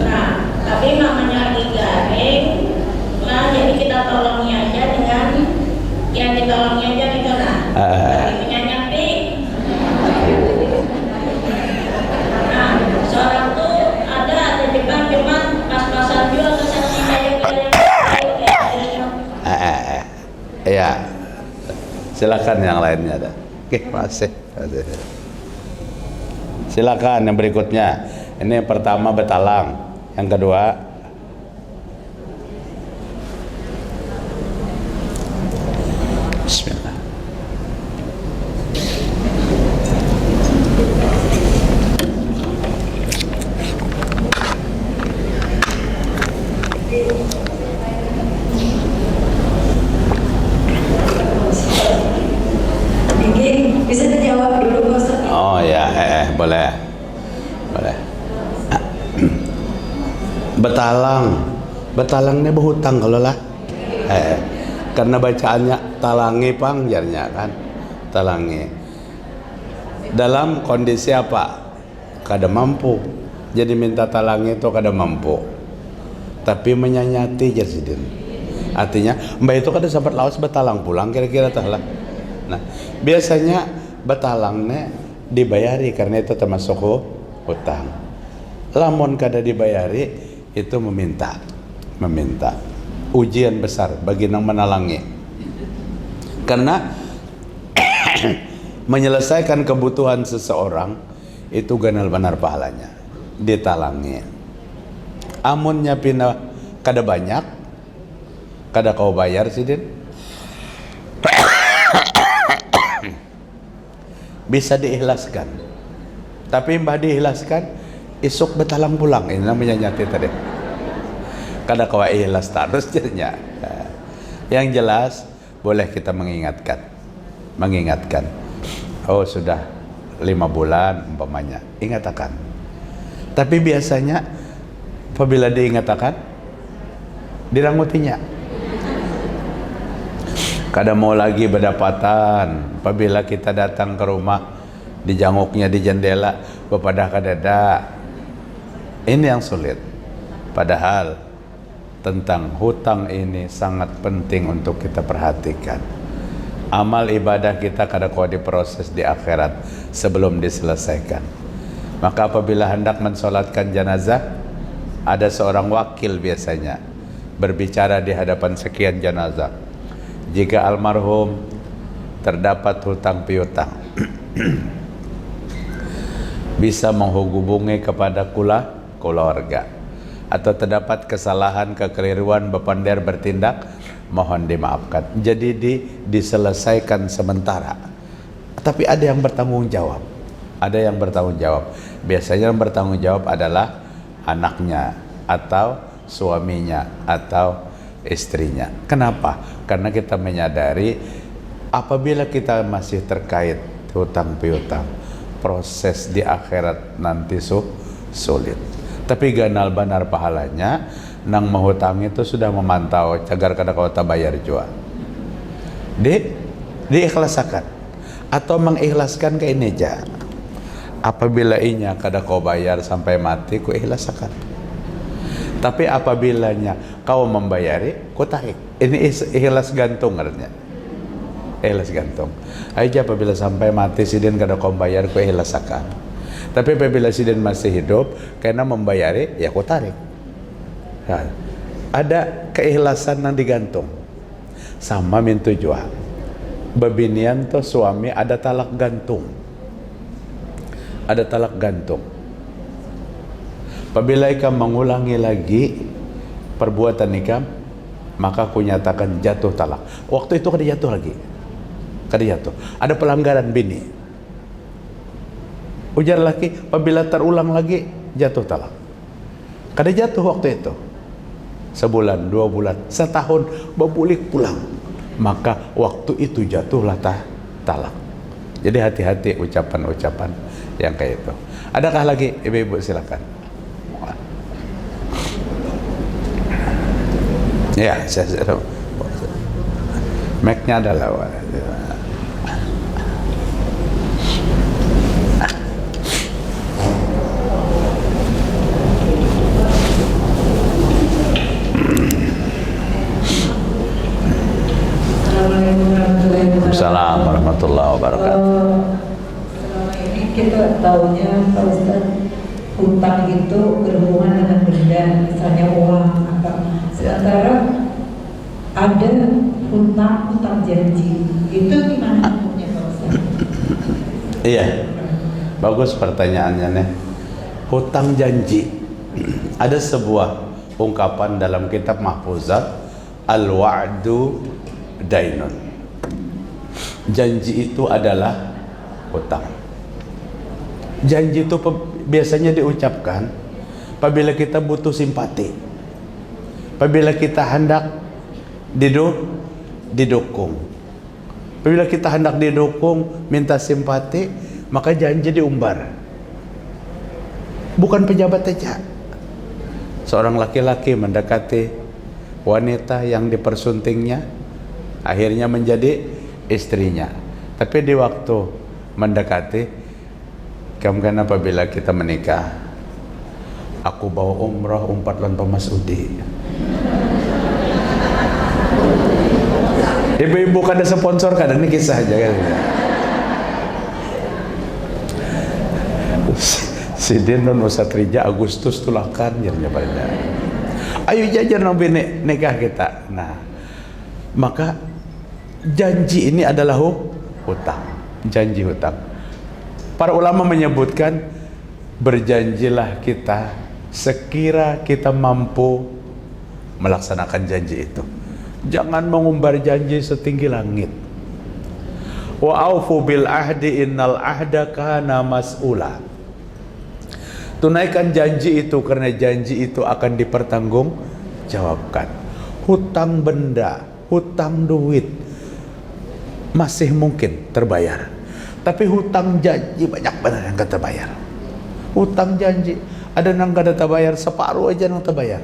Nah, tapi namanya lagi garing, nah jadi kita tolongi aja dengan yang ditolongi aja gitu lah. Garingnya nyampe. Nah, seorang tuh ada Jepang cuman pas-pasan juga kesannya ya. Silakan yang lainnya ada. Oke, masih. Silakan yang berikutnya. Ini yang pertama betalang. Yang kedua, Bismillah. Ini bisa dijawab dulu Pak Ustaz. Oh ya, boleh. Boleh. Betalang ini berhutang kalau lah. Karena bacaannya talangi pangjarnya kan. Talangi. Dalam kondisi apa? Kada mampu. Jadi minta talangi itu kada mampu. Tapi menyanyati jasidin. Artinya, mbak itu kada sempat lawas betalang pulang kira-kira tah lah. Nah, biasanya betalangnya dibayari karena itu termasuk hutang. Lamun kada dibayari itu meminta ujian besar bagi nang menalangi. Karena menyelesaikan kebutuhan seseorang itu ganal benar pahalanya ditalangi. Amunnya pina kada banyak, kada kau bayar sidin, bisa diikhlaskan. Tapi mbah diikhlaskan, isuk betalang pulang. Ini namanya nyati tadi. Kada kau ikhlas terus jadinya. Yang jelas boleh kita mengingatkan. Oh sudah 5 bulan umpamanya, ingatkan. Tapi biasanya apabila diingatkan, dirangutinya. Kada mau lagi berdapatan. Apabila kita datang ke rumah, dijanguknya di jendela, bepadah kadada. Ini yang sulit. Padahal tentang hutang ini sangat penting untuk kita perhatikan. Amal ibadah kita kada kau diproses di akhirat sebelum diselesaikan. Maka apabila hendak mensolatkan jenazah, ada seorang wakil biasanya berbicara di hadapan sekian jenazah. Jika almarhum terdapat hutang piutang, bisa menghubungi kepada keluarga, atau terdapat kesalahan kekeliruan bepander bertindak, mohon dimaafkan. Jadi diselesaikan sementara. Tapi ada yang bertanggung jawab. Biasanya yang bertanggung jawab adalah anaknya atau suaminya atau istrinya. Kenapa? Karena kita menyadari apabila kita masih terkait hutang piutang, proses di akhirat nanti sulit. Tapi ganal benar pahalanya nang menghutang itu sudah memantau cagar kada kau bayar jua. Diikhlaskan atau mengikhlaskan ke ini aja. Apabila inya kada kau bayar sampai mati, ku ikhlaskan. Tapi apabilanya kau membayari, ku tarik. Ini ikhlas gantung artinya. Ikhlas gantung. Aja apabila sampai mati sidin kada kau bayar, ku ikhlaskan. Tapi apabila sidin masih hidup, karena membayari, ya ku tarik. Nah, ada keikhlasan yang digantung. Sama mintu jua. Babinian to suami ada talak gantung. Apabila ikam mengulangi lagi perbuatan ikam, maka aku nyatakan jatuh talak. Waktu itu kada jatuh lagi. Ada pelanggaran bini. Ujar laki, apabila terulang lagi jatuh talak. Kada jatuh waktu itu. Sebulan, 2 bulan, setahun berbulik pulang. Maka waktu itu jatuhlah talak. Jadi hati-hati ucapan-ucapan yang kayak itu. Adakah lagi ibu-ibu, silakan. Ya, saya mic-nya adalah Assalamualaikum warahmatullahi wabarakatuh. Selama ini kita tahunya Pak Ustaz, hutang itu berhubungan dengan benda, misalnya uang apa. Sementara ada hutang janji. Itu gimana hukumnya Pak Ustaz? Iya, bagus pertanyaannya nih. Hutang janji. Ada sebuah ungkapan dalam kitab Mahfuzat, al-wa'du dainun. Janji itu adalah hutang. Janji itu biasanya diucapkan apabila kita butuh simpati, apabila kita hendak didukung, apabila kita hendak didukung, minta simpati, maka janji diumbar. Bukan pejabat saja. Seorang laki-laki mendekati wanita yang dipersuntingnya, akhirnya menjadi istrinya. Tapi di waktu mendekati, kemudian apabila kita menikah, aku bawa umrah umpat lan Masudi. Ibu-ibu kada sponsor, kadang ini kisah aja kan. Sidin non Usatrija Agustus tulakan jarnya pada. Ayo jajar nabi nikah kita. Nah, maka janji ini adalah hutang. Janji hutang. Para ulama menyebutkan berjanjilah kita sekira kita mampu melaksanakan janji itu. Jangan mengumbar janji setinggi langit. Wa aufu bil ahdi innal ahda kana mas'ula. Tunaikan janji itu karena janji itu akan dipertanggungjawabkan. Hutang benda, hutang duit masih mungkin terbayar. Tapi hutang janji banyak benar yang gak terbayar. Hutang janji ada yang gak terbayar, separuh aja yang terbayar.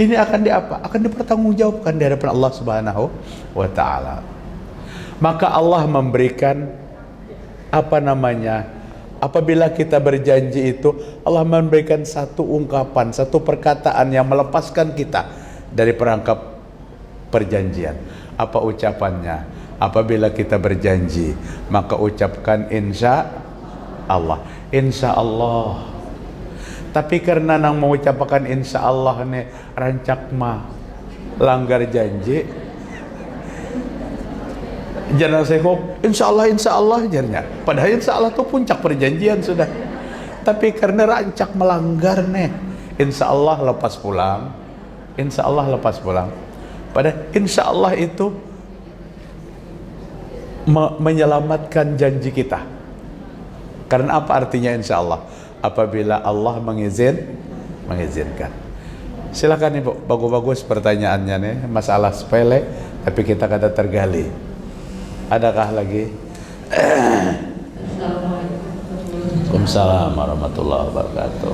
Ini akan akan dipertanggungjawabkan di hadapan Allah Subhanahu wa taala. Maka Allah memberikan apabila kita berjanji itu, Allah memberikan satu ungkapan, satu perkataan yang melepaskan kita dari perangkap perjanjian. Apa ucapannya? Apabila kita berjanji, maka ucapkan insya Allah. Insya Allah. Tapi karena nang mengucapkan insya Allah nih rancak mah langgar janji, jangan sekop insya Allah jarnya. Padahal insya Allah itu puncak perjanjian sudah. Tapi karena rancak melanggar nih, insya Allah lepas pulang. Insya Allah lepas pulang. Padahal insya Allah itu menyelamatkan janji kita. Karena apa artinya insya Allah? Apabila Allah mengizinkan. Silakan Ibu, bagus-bagus pertanyaannya nih, masalah sepele tapi kita kata tergali. Adakah lagi? Waalaikumsalam warahmatullahi wabarakatuh.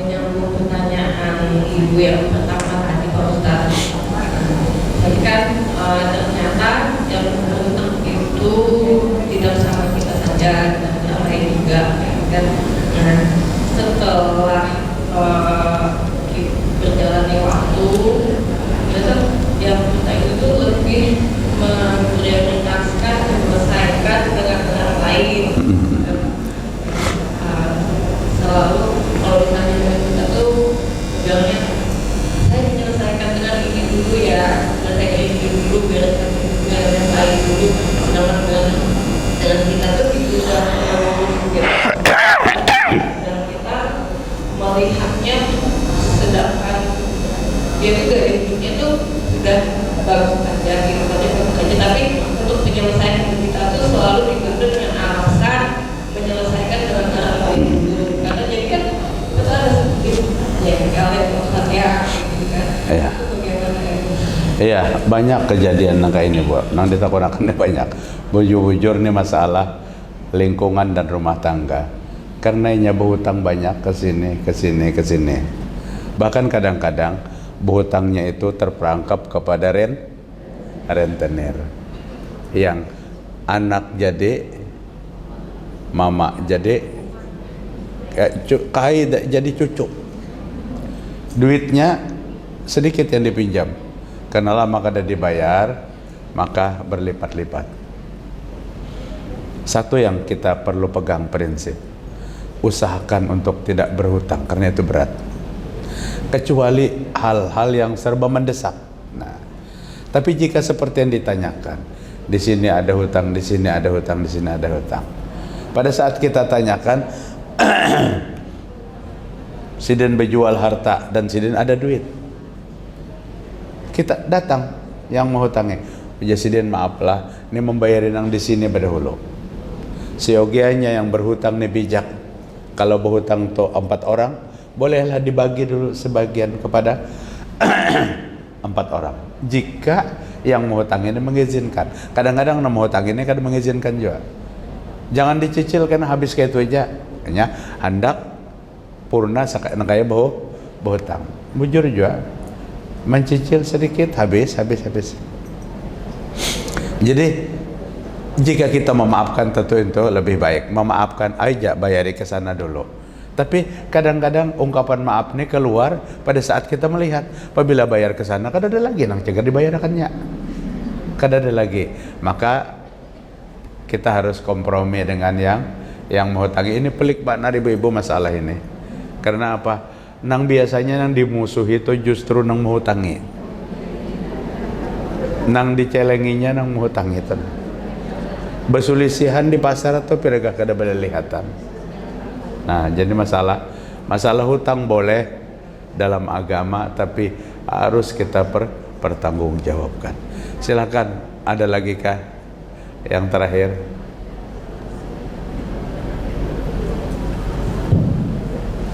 Menyambung pertanyaan Ibu yang pertama tadi Pak Ustaz. Tadi kan ternyata yang berhutang itu tidak sama kita saja dan yang lain juga, kan? Nah, setelah berjalannya waktu, ternyata yang hutang itu lebih memprioritaskan menyelesaikan dengan cara lain. Selalu kalau misalnya kita tuh bilangnya saya menyelesaikan dengan ini dulu ya, selesaikan ini dulu, bereskan dengan yang lain dulu, dengan kita tuh sudah dan kita melihatnya, sedangkan dia juga hidupnya tuh sudah bagus aja gitu aja, tapi untuk penyelesaian kita tuh selalu dituntut dengan alasan menyelesaikan dengan cara lain dulu. Karena jadi kan kita ada sedikit ya kalian ya gitu kan. Iya. Iya, banyak kejadian kayak ini Bu. Nang ditakonakan banyak. Bujur-bujur nih masalah lingkungan dan rumah tangga. Karena inya berhutang banyak ke sini. Bahkan kadang-kadang berhutangnya itu terperangkap kepada rentenir. Yang anak jadi mama jadi jadi cucu. Duitnya sedikit yang dipinjam. Karena lama kada dibayar, maka berlipat-lipat. Satu yang kita perlu pegang prinsip, usahakan untuk tidak berhutang karena itu berat. Kecuali hal-hal yang serba mendesak. Nah, tapi jika seperti yang ditanyakan, di sini ada hutang, di sini ada hutang, di sini ada hutang. Pada saat kita tanyakan, Sidin berjual harta dan sidin ada duit. Kita datang yang mau hutangnya, sidin maaflah, ini membayarin yang di sini berdahulu. Seyogianya yang berhutang ini bijak. Kalau berhutang tuh 4 orang, bolehlah dibagi dulu sebagian kepada 4 orang. Jika yang mau hutang ini mengizinkan. Kadang-kadang yang mau hutang ini kadang mengizinkan juga. Jangan dicicil karena habis kayak itu aja. Hanya hendak purna kaya berhutang. Bujur juga. Mencicil sedikit habis. Jadi jika kita memaafkan tentu itu lebih baik. Memaafkan aja, bayari ke sana dulu. Tapi kadang-kadang ungkapan maaf ini keluar pada saat kita melihat, apabila bayar ke sana kada ada lagi nang cegar dibayarkannya. Kada ada lagi. Maka kita harus kompromi dengan yang menghutangi. Ini pelik Pak ibu-ibu masalah ini. Karena apa? Nang biasanya nang dimusuhi itu justru nang menghutangi. Nang dicelenginya nang menghutangi itu. Bersulisihan di pasar atau piragah kada boleh lihatan. Nah, jadi masalah hutang boleh dalam agama, tapi harus kita pertanggungjawabkan. Silakan, ada lagi kah yang terakhir?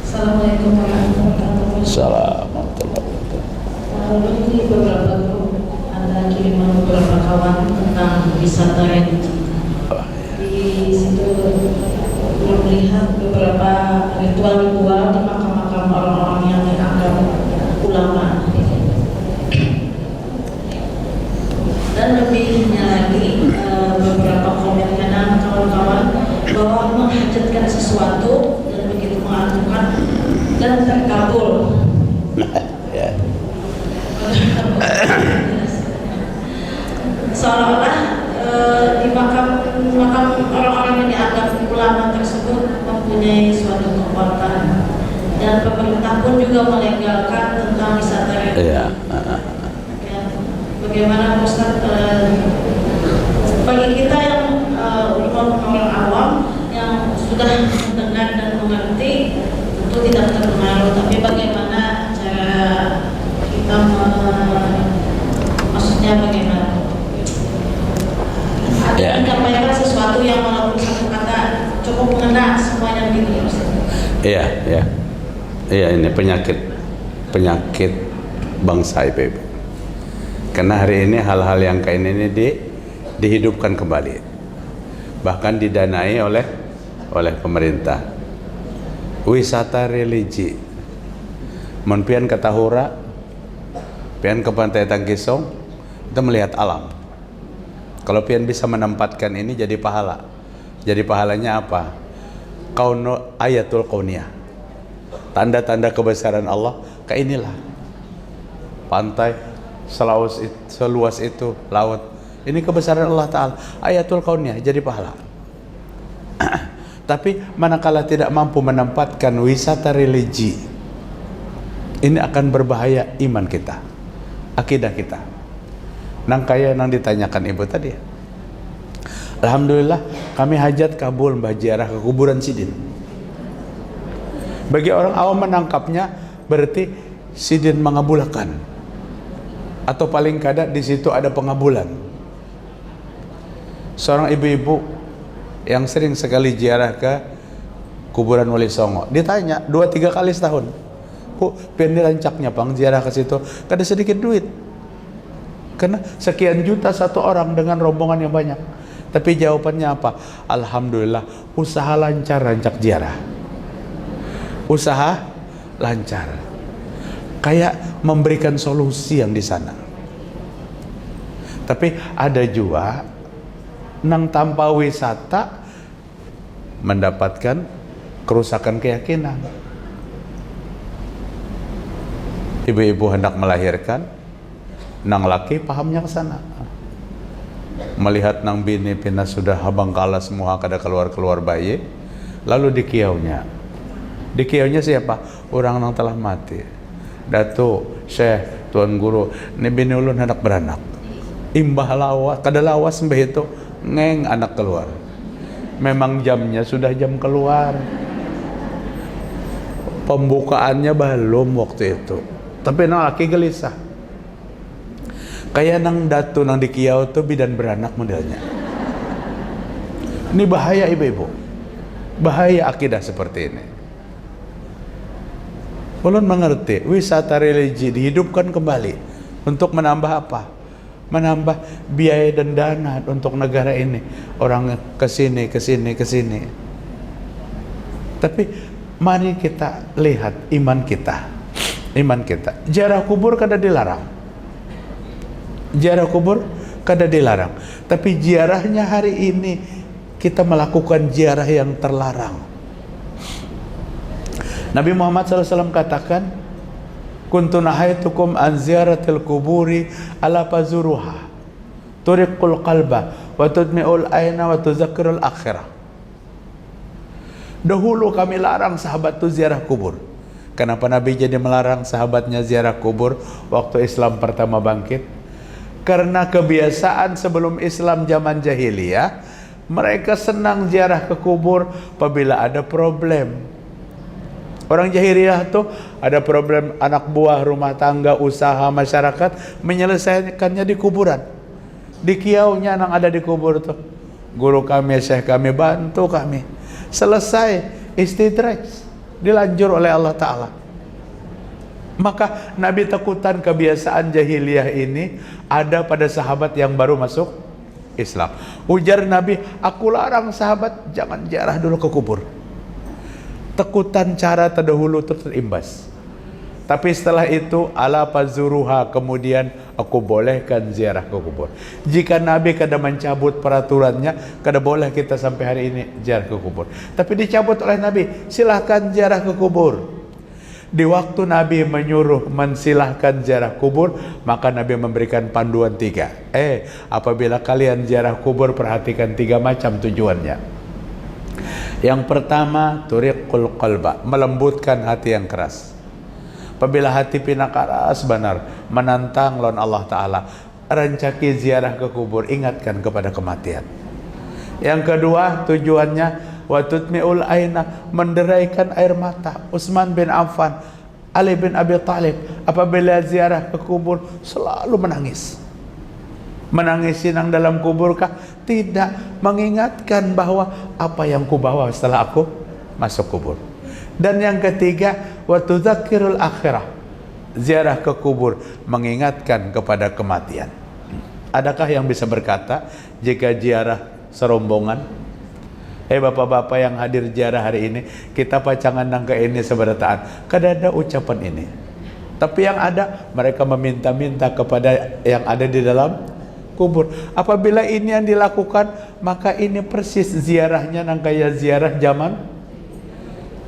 Assalamualaikum warahmatullahi wabarakatuh. Assalamualaikum. Lalu ini beberapa grup ada kiriman beberapa kawan tentang wisata religi. Di situ belum melihat beberapa ritual-ritual di makam-makam orang-orang yang dianggap ulama. Dan lebihnya lagi beberapa komen kanan kawan-kawan bahwa menghajatkan sesuatu dan begitu mengaturkan dan terkabul. Seolah-olah di makam orang-orang yang dianggap ulama tersebut mempunyai suatu kekuatan, dan pemerintah pun juga melegalkan tentang wisata religi. Ya, bagaimana Ustaz, bagi kita yang orang awam yang sudah mendengar dan mengerti tentu tidak terpengaruh, tapi bagaimana cara kita maksudnya bagaimana? Ada menyampaikan sesuatu yang walaupun satu kata cukup mengena semuanya begitu ya Ustaz. Iya, ini penyakit bangsa ibu. Karena hari ini hal-hal yang kayak ini dihidupkan kembali, bahkan didanai oleh pemerintah. Wisata religi, menpian ke Tahura, pian ke Pantai Tangkisong, kita melihat alam. Kalau pian bisa menempatkan ini jadi pahala. Jadi pahalanya apa? Ayatul kauniyah. Tanda-tanda kebesaran Allah, kayak inilah. Pantai seluas itu, laut. Ini kebesaran Allah Ta'ala. Ayatul kauniyah, jadi pahala. Tapi manakala tidak mampu menempatkan wisata religi, ini akan berbahaya iman kita, akidah kita. Nang kaya nang ditanyakan ibu tadi. Alhamdulillah kami hajat kabul mbah ziarah ke kuburan sidin. Bagi orang awam menangkapnya berarti sidin mengabulkan, atau paling kada di situ ada pengabulan. Seorang ibu-ibu yang sering sekali ziarah ke kuburan Wali Songo ditanya 2-3 kali setahun, "Bu, pian dirancaknya Bang ziarah ke situ, kada sedikit duit." Karena sekian juta satu orang dengan rombongan yang banyak. Tapi jawabannya apa? Alhamdulillah, usaha lancar rancak ziarah. Usaha lancar. Kayak memberikan solusi yang di sana. Tapi ada juga nang tanpa wisata mendapatkan kerusakan keyakinan. Ibu-ibu hendak melahirkan, nang laki pahamnya ke sana. Melihat nang bini pina sudah habang kala semua kada keluar bayi, lalu dikiaunya. Dikiaunya siapa? Orang nang telah mati. Datuk, Syekh, Tuan Guru, ini bini ulun hendak beranak. Imbah lawas, kada lawas mbah itu ngeng anak keluar. Memang jamnya sudah jam keluar. Pembukaannya belum waktu itu. Tapi nang laki gelisah. Kayak nang datu nang di kiau tuh bidan beranak modelnya. Ini bahaya ibu-ibu. Bahaya akidah seperti ini. Ulun mengerti, wisata religi dihidupkan kembali untuk menambah apa? Menambah biaya dan dana untuk negara ini. Orang kesini. Tapi mari kita lihat iman kita. Ziarah kubur kada dilarang. Tapi ziarahnya hari ini kita melakukan ziarah yang terlarang. Nabi Muhammad SAW katakan, kuntu nahaitukum an ziyaratil kuburi ala fazuruha turiqul qalba wa tudmi'ul aina wa tuzakkirul akhirah. Dahulu kami larang sahabat itu ziarah kubur. Kenapa Nabi jadi melarang sahabatnya ziarah kubur waktu Islam pertama bangkit? Karena kebiasaan sebelum Islam zaman jahiliyah, mereka senang ziarah ke kubur apabila ada problem. Orang jahiliyah tuh ada problem anak buah, rumah tangga, usaha, masyarakat, menyelesaikannya di kuburan. Di kiaunya yang ada di kubur tuh. Guru kami, syekh kami, bantu kami. Selesai, istidraj, dilanjur oleh Allah Ta'ala. Maka Nabi takutan kebiasaan jahiliyah ini ada pada sahabat yang baru masuk Islam. Ujar Nabi, aku larang sahabat jangan ziarah dulu ke kubur. Takutan cara terdahulu itu terimbas. Tapi setelah itu ala fazuruha, kemudian aku bolehkan ziarah ke kubur. Jika Nabi kada mencabut peraturannya, kada boleh kita sampai hari ini ziarah ke kubur. Tapi dicabut oleh Nabi, silahkan ziarah ke kubur. Di waktu Nabi menyuruh mensilahkan ziarah kubur, maka Nabi memberikan panduan 3. Apabila kalian ziarah kubur, perhatikan 3 macam tujuannya. Yang pertama, turiqul qalba, melembutkan hati yang keras. Apabila hati pina keras benar, menantang lawan Allah Ta'ala, rancaki ziarah ke kubur, ingatkan kepada kematian. Yang kedua, tujuannya wa tutmi'ul aina, menderaikan air mata. Utsman bin Affan, Ali bin Abi Thalib, apabila ziarah ke kubur selalu menangis. Menangisi nang dalam kubur kah? Tidak, mengingatkan bahwa apa yang kubawa setelah aku masuk kubur. Dan yang ketiga, wa tudzakirul akhirah, ziarah ke kubur mengingatkan kepada kematian. Adakah yang bisa berkata jika ziarah serombongan? Bapak-bapak yang hadir ziarah hari ini, kita pacangan nang ke ini seberataan, kada ada ucapan ini. Tapi yang ada, mereka meminta-minta kepada yang ada di dalam kubur. Apabila ini yang dilakukan, maka ini persis ziarahnya nang kaya ziarah zaman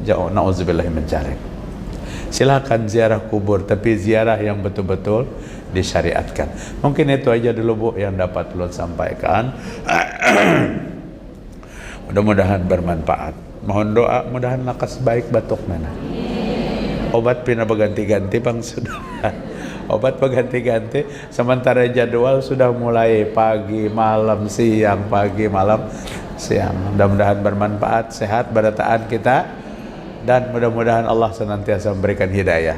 jauh. Nauzubillahi min dzalik. Silakan ziarah kubur, tapi ziarah yang betul-betul disyariatkan. Mungkin itu aja dulu Bu yang dapat ulun sampaikan. Mudah-mudahan bermanfaat. Mohon doa, mudahan lakas baik batuk mana. Obat pina berganti-ganti bang sudah. Obat berganti-ganti, sementara jadwal sudah mulai pagi, malam, siang, pagi, malam, siang. Mudah-mudahan bermanfaat, sehat berataan kita, dan mudah-mudahan Allah senantiasa memberikan hidayah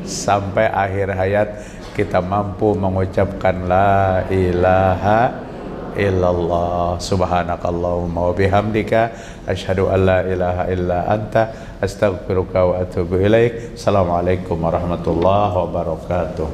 sampai akhir hayat kita mampu mengucapkan la ilaha illallah, subhanakallahumma wa bihamdika asyhadu an la ilaha illa anta astaghfiruka wa atubu ilaik. Assalamualaikum warahmatullahi wabarakatuh.